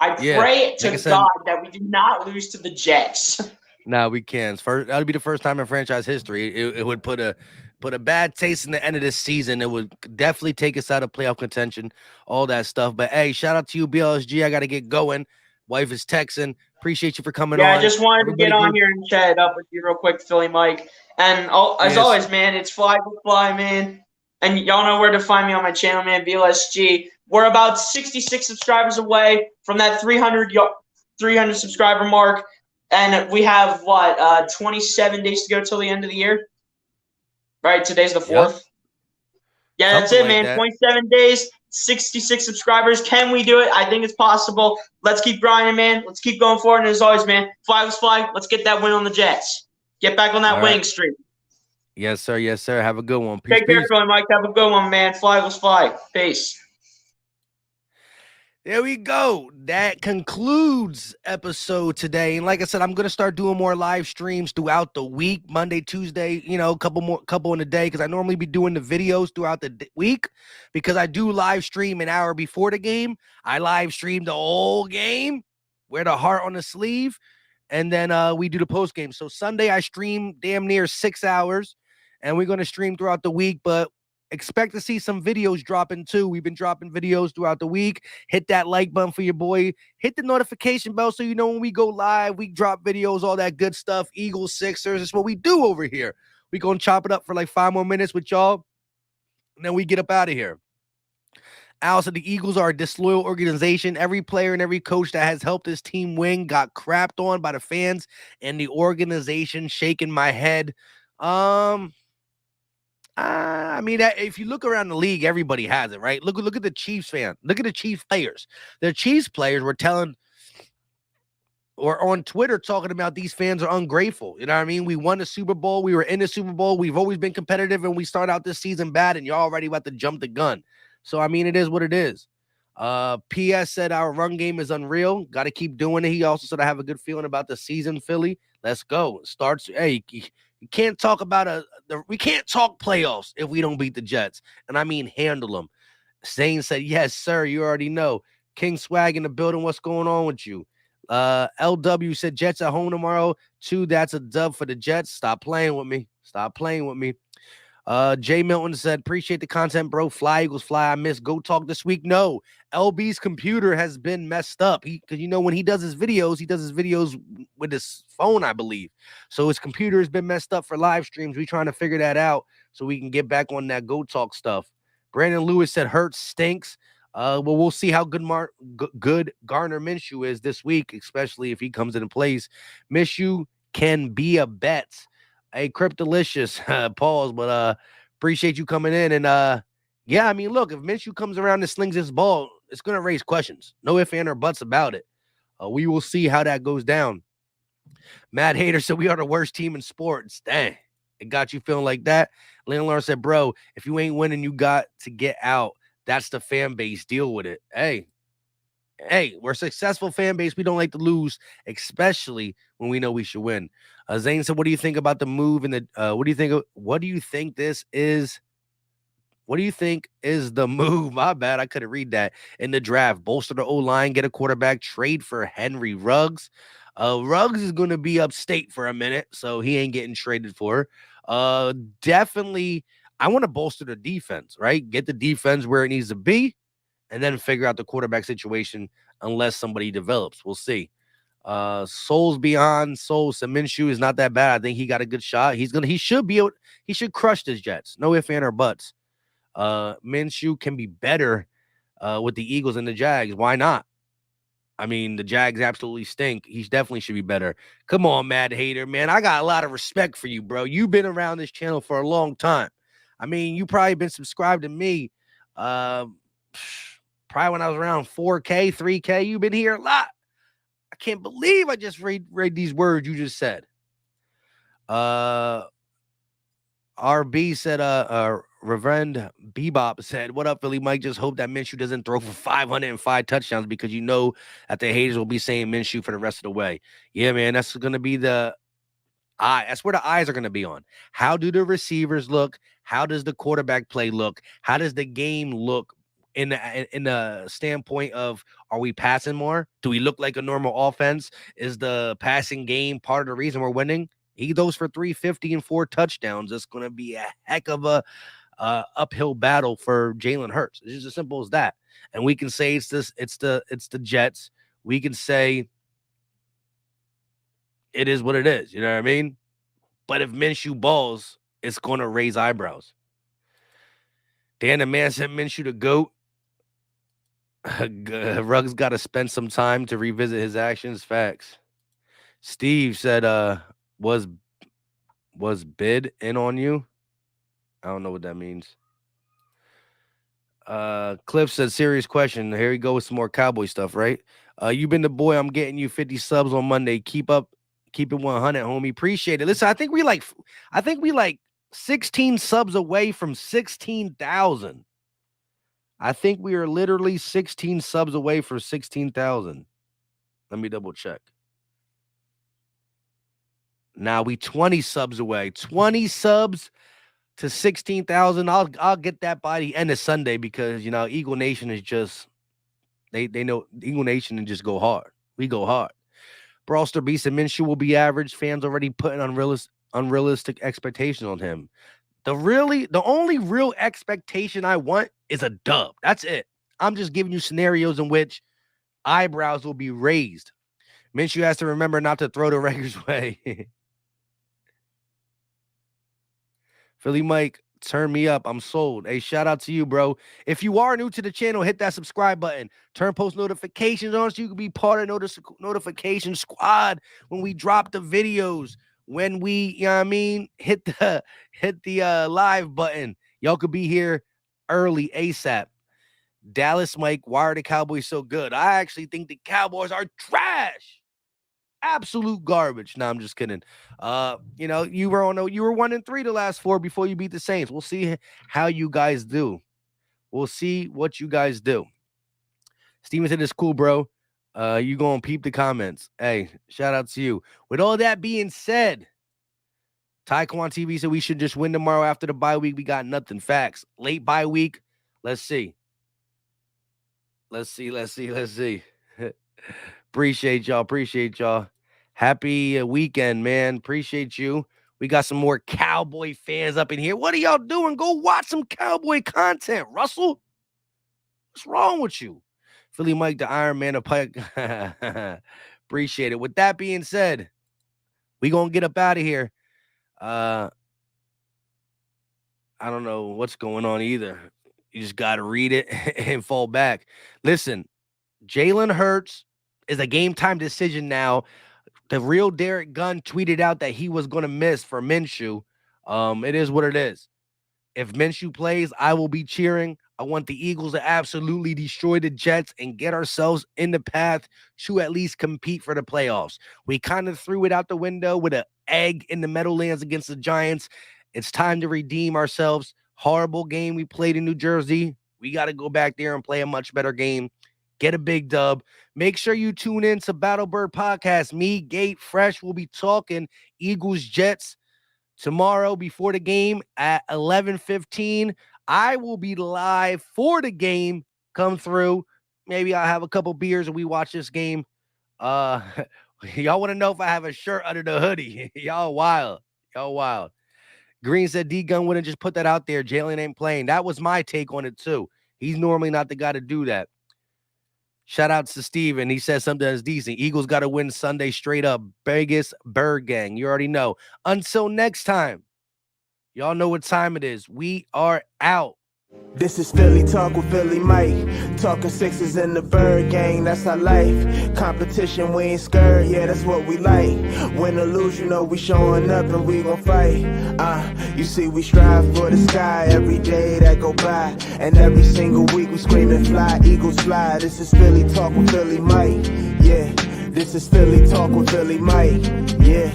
I pray to God that we do not lose to the Jets. No, we can't. That would be the first time in franchise history. It would put a bad taste in the end of this season. It would definitely take us out of playoff contention, all that stuff. But hey, shout out to you, BLSG. I got to get going. Wife is texting. Appreciate you for coming on. Yeah, I just wanted to get on here and chat it up with you real quick, Philly Mike. And as always, man, it's Fly with Fly, man. And y'all know where to find me on my channel, man, BLSG. We're about 66 subscribers away from that 300 subscriber mark. And we have, 27 days to go till the end of the year? Right, today's the 4th. Yep. Yeah, that's it, man. 27 days, 66 subscribers. Can we do it? I think it's possible. Let's keep grinding, man. Let's keep going forward. And as always, man, Fly was Fly. Let's get that win on the Jets. Get back on that winning streak. Yes, sir. Yes, sir. Have a good one. Peace, Take care, peace. Philly Mike. Have a good one, man. Fly, let's fly. Peace. There we go. That concludes episode today. And like I said, I'm gonna start doing more live streams throughout the week, Monday, Tuesday. A couple in a day, because I normally be doing the videos throughout the week. Because I do live stream an hour before the game. I live stream the whole game, wear the heart on the sleeve, and then we do the post game. So Sunday I stream damn near 6 hours, and we're gonna stream throughout the week, but expect to see some videos dropping too. We've been dropping videos throughout the week. Hit that like button for your boy. Hit the notification bell so you know when we go live, we drop videos, all that good stuff. Eagles, Sixers, it's what we do over here. We gonna chop it up for like 5 more minutes with y'all, and then we get up out of here. Al said the Eagles are a disloyal organization. Every player and every coach that has helped this team win got crapped on by the fans and the organization. Shaking my head. I mean, if you look around the league, everybody has it, right? Look at the Chiefs fan. Look at the Chiefs players. The Chiefs players were telling, or on Twitter, talking about these fans are ungrateful. You know what I mean? We won the Super Bowl. We were in the Super Bowl. We've always been competitive, and we start out this season bad, and you're already about to jump the gun. So, I mean, it is what it is. PS said our run game is unreal. Got to keep doing it. He also said I have a good feeling about the season, Philly. Let's go. Starts. Hey, you can't talk about we can't talk playoffs if we don't beat the Jets, and I mean handle them. Zane said, "Yes, sir. You already know." King Swag in the building. What's going on with you? LW said Jets at home tomorrow. 2, that's a dub for the Jets. Stop playing with me. Stop playing with me. Jay Milton said, appreciate the content, bro. Fly Eagles fly. I missed Go Talk this week. No, LB's computer has been messed up. Because when he does his videos with his phone, I believe. So his computer has been messed up for live streams. We trying to figure that out so we can get back on that Go Talk stuff. Brandon Lewis said, Hurts stinks. Well, we'll see how good Gardner Minshew is this week, especially if he comes into place. Minshew can be a bet. Hey, Cryptolicious, pause, but appreciate you coming in. And yeah, I mean, look, if Minshew comes around and slings his ball, it's going to raise questions. No ifs, ands, or buts about it. We will see how that goes down. Matt Hater said, we are the worst team in sports. Dang, it got you feeling like that? Landlord said, bro, if you ain't winning, you got to get out. That's the fan base. Deal with it. Hey, we're a successful fan base. We don't like to lose, especially when we know we should win. Zane said, what do you think about the move? And what do you think is the move? My bad. I couldn't read that. In the draft, bolster the O-line, get a quarterback, trade for Henry Ruggs. Ruggs is going to be upstate for a minute, so he ain't getting traded for. Definitely, I want to bolster the defense, right? Get the defense where it needs to be, and then figure out the quarterback situation unless somebody develops. We'll see. Souls beyond souls. Minshew is not that bad. I think he got a good shot. He should crush his Jets. No ifs, ands, or buts. Minshew can be better with the Eagles and the Jags. Why not? I mean, the Jags absolutely stink. He definitely should be better. Come on, Mad Hater, man. I got a lot of respect for you, bro. You've been around this channel for a long time. I mean, you probably been subscribed to me probably when I was around 4K, 3K. You've been here a lot. I can't believe I just read these words you just said. RB said, Reverend Bebop said, what up, Philly Mike? Just hope that Minshew doesn't throw for 505 touchdowns because you know that the haters will be saying Minshew for the rest of the way. Yeah, man, that's going to be the eye. That's where the eyes are going to be on. How do the receivers look? How does the quarterback play look? How does the game look in the standpoint of, are we passing more? Do we look like a normal offense? Is the passing game part of the reason we're winning? He goes for 350 and 4 touchdowns. It's going to be a heck of a uphill battle for Jalen Hurts. It's just as simple as that. And we can say it's the Jets. We can say it is what it is. You know what I mean? But if Minshew balls, it's going to raise eyebrows. Dan the man said Minshew the GOAT. Ruggs got to spend some time to revisit his actions. Facts. Steve said, was bid in on you? I don't know what that means. Cliff said, serious question. Here we go with some more cowboy stuff, right? You been the boy. I'm getting you 50 subs on Monday. Keep it 100, homie. Appreciate it. Listen, I think we like 16 subs away from 16,000. I think we are literally 16 subs away from 16,000. Let me double check. Now we 20 subs away. 20 subs to 16,000. I'll get that by the end of Sunday because Eagle Nation is just they know Eagle Nation and just go hard. We go hard. Brawlster Beast and Minshew will be average. Fans already putting unrealistic expectations on him. The only real expectation I want is a dub. That's it. I'm just giving you scenarios in which eyebrows will be raised. Minshew has to remember not to throw the Raiders' way. Philly Mike, turn me up. I'm sold. Hey, shout out to you, bro. If you are new to the channel, hit that subscribe button. Turn post notifications on so you can be part of notification squad when we drop the videos. When we, hit the live button. Y'all could be here early ASAP. Dallas Mike, why are the Cowboys so good? I actually think the Cowboys are trash. Absolute garbage. No, I'm just kidding. You were 1-3 the last 4 before you beat the Saints. We'll see how you guys do. We'll see what you guys do. Steven said it's cool, bro. You gonna peep the comments. Hey, shout out to you. With all that being said, Taekwon TV said we should just win tomorrow after the bye week. We got nothing. Facts. Late bye week. Let's see. Let's see. Appreciate y'all. Happy weekend, man. Appreciate you. We got some more Cowboy fans up in here. What are y'all doing? Go watch some Cowboy content, Russell. What's wrong with you? Philly Mike, the Iron Man of Pike. Appreciate it. With that being said, we gonna get up out of here. I don't know what's going on either. You just gotta read it and fall back. Listen, Jalen Hurts is a game time decision now. The real Derek Gunn tweeted out that he was going to miss for Minshew. It is what it is. If Minshew plays, I will be cheering. I want the Eagles to absolutely destroy the Jets and get ourselves in the path to at least compete for the playoffs. We kind of threw it out the window with an egg in the Meadowlands against the Giants. It's time to redeem ourselves. Horrible game we played in New Jersey. We got to go back there and play a much better game. Get a big dub. Make sure you tune in to Battlebird Podcast. Me, Gate, Fresh will be talking Eagles Jets tomorrow before the game at 11:15. I will be live for the game. Come through. Maybe I'll have a couple beers and we watch this game. Y'all want to know if I have a shirt under the hoodie. Y'all wild. Green said D-Gun wouldn't just put that out there. Jalen ain't playing. That was my take on it too. He's normally not the guy to do that. Shout out to Steven. He says something that's decent. Eagles got to win Sunday straight up. Vegas Bird Gang. You already know. Until next time, y'all know what time it is. We are out. This is Philly Talk with Philly Mike. Talking Sixers and the Bird Gang, that's our life. Competition, we ain't scared, yeah, that's what we like. Win or lose, you know we showing up and we gon' fight. You see we strive for the sky every day that go by. And every single week we screaming fly, Eagles fly. This is Philly Talk with Philly Mike, yeah. This is Philly Talk with Philly Mike, yeah.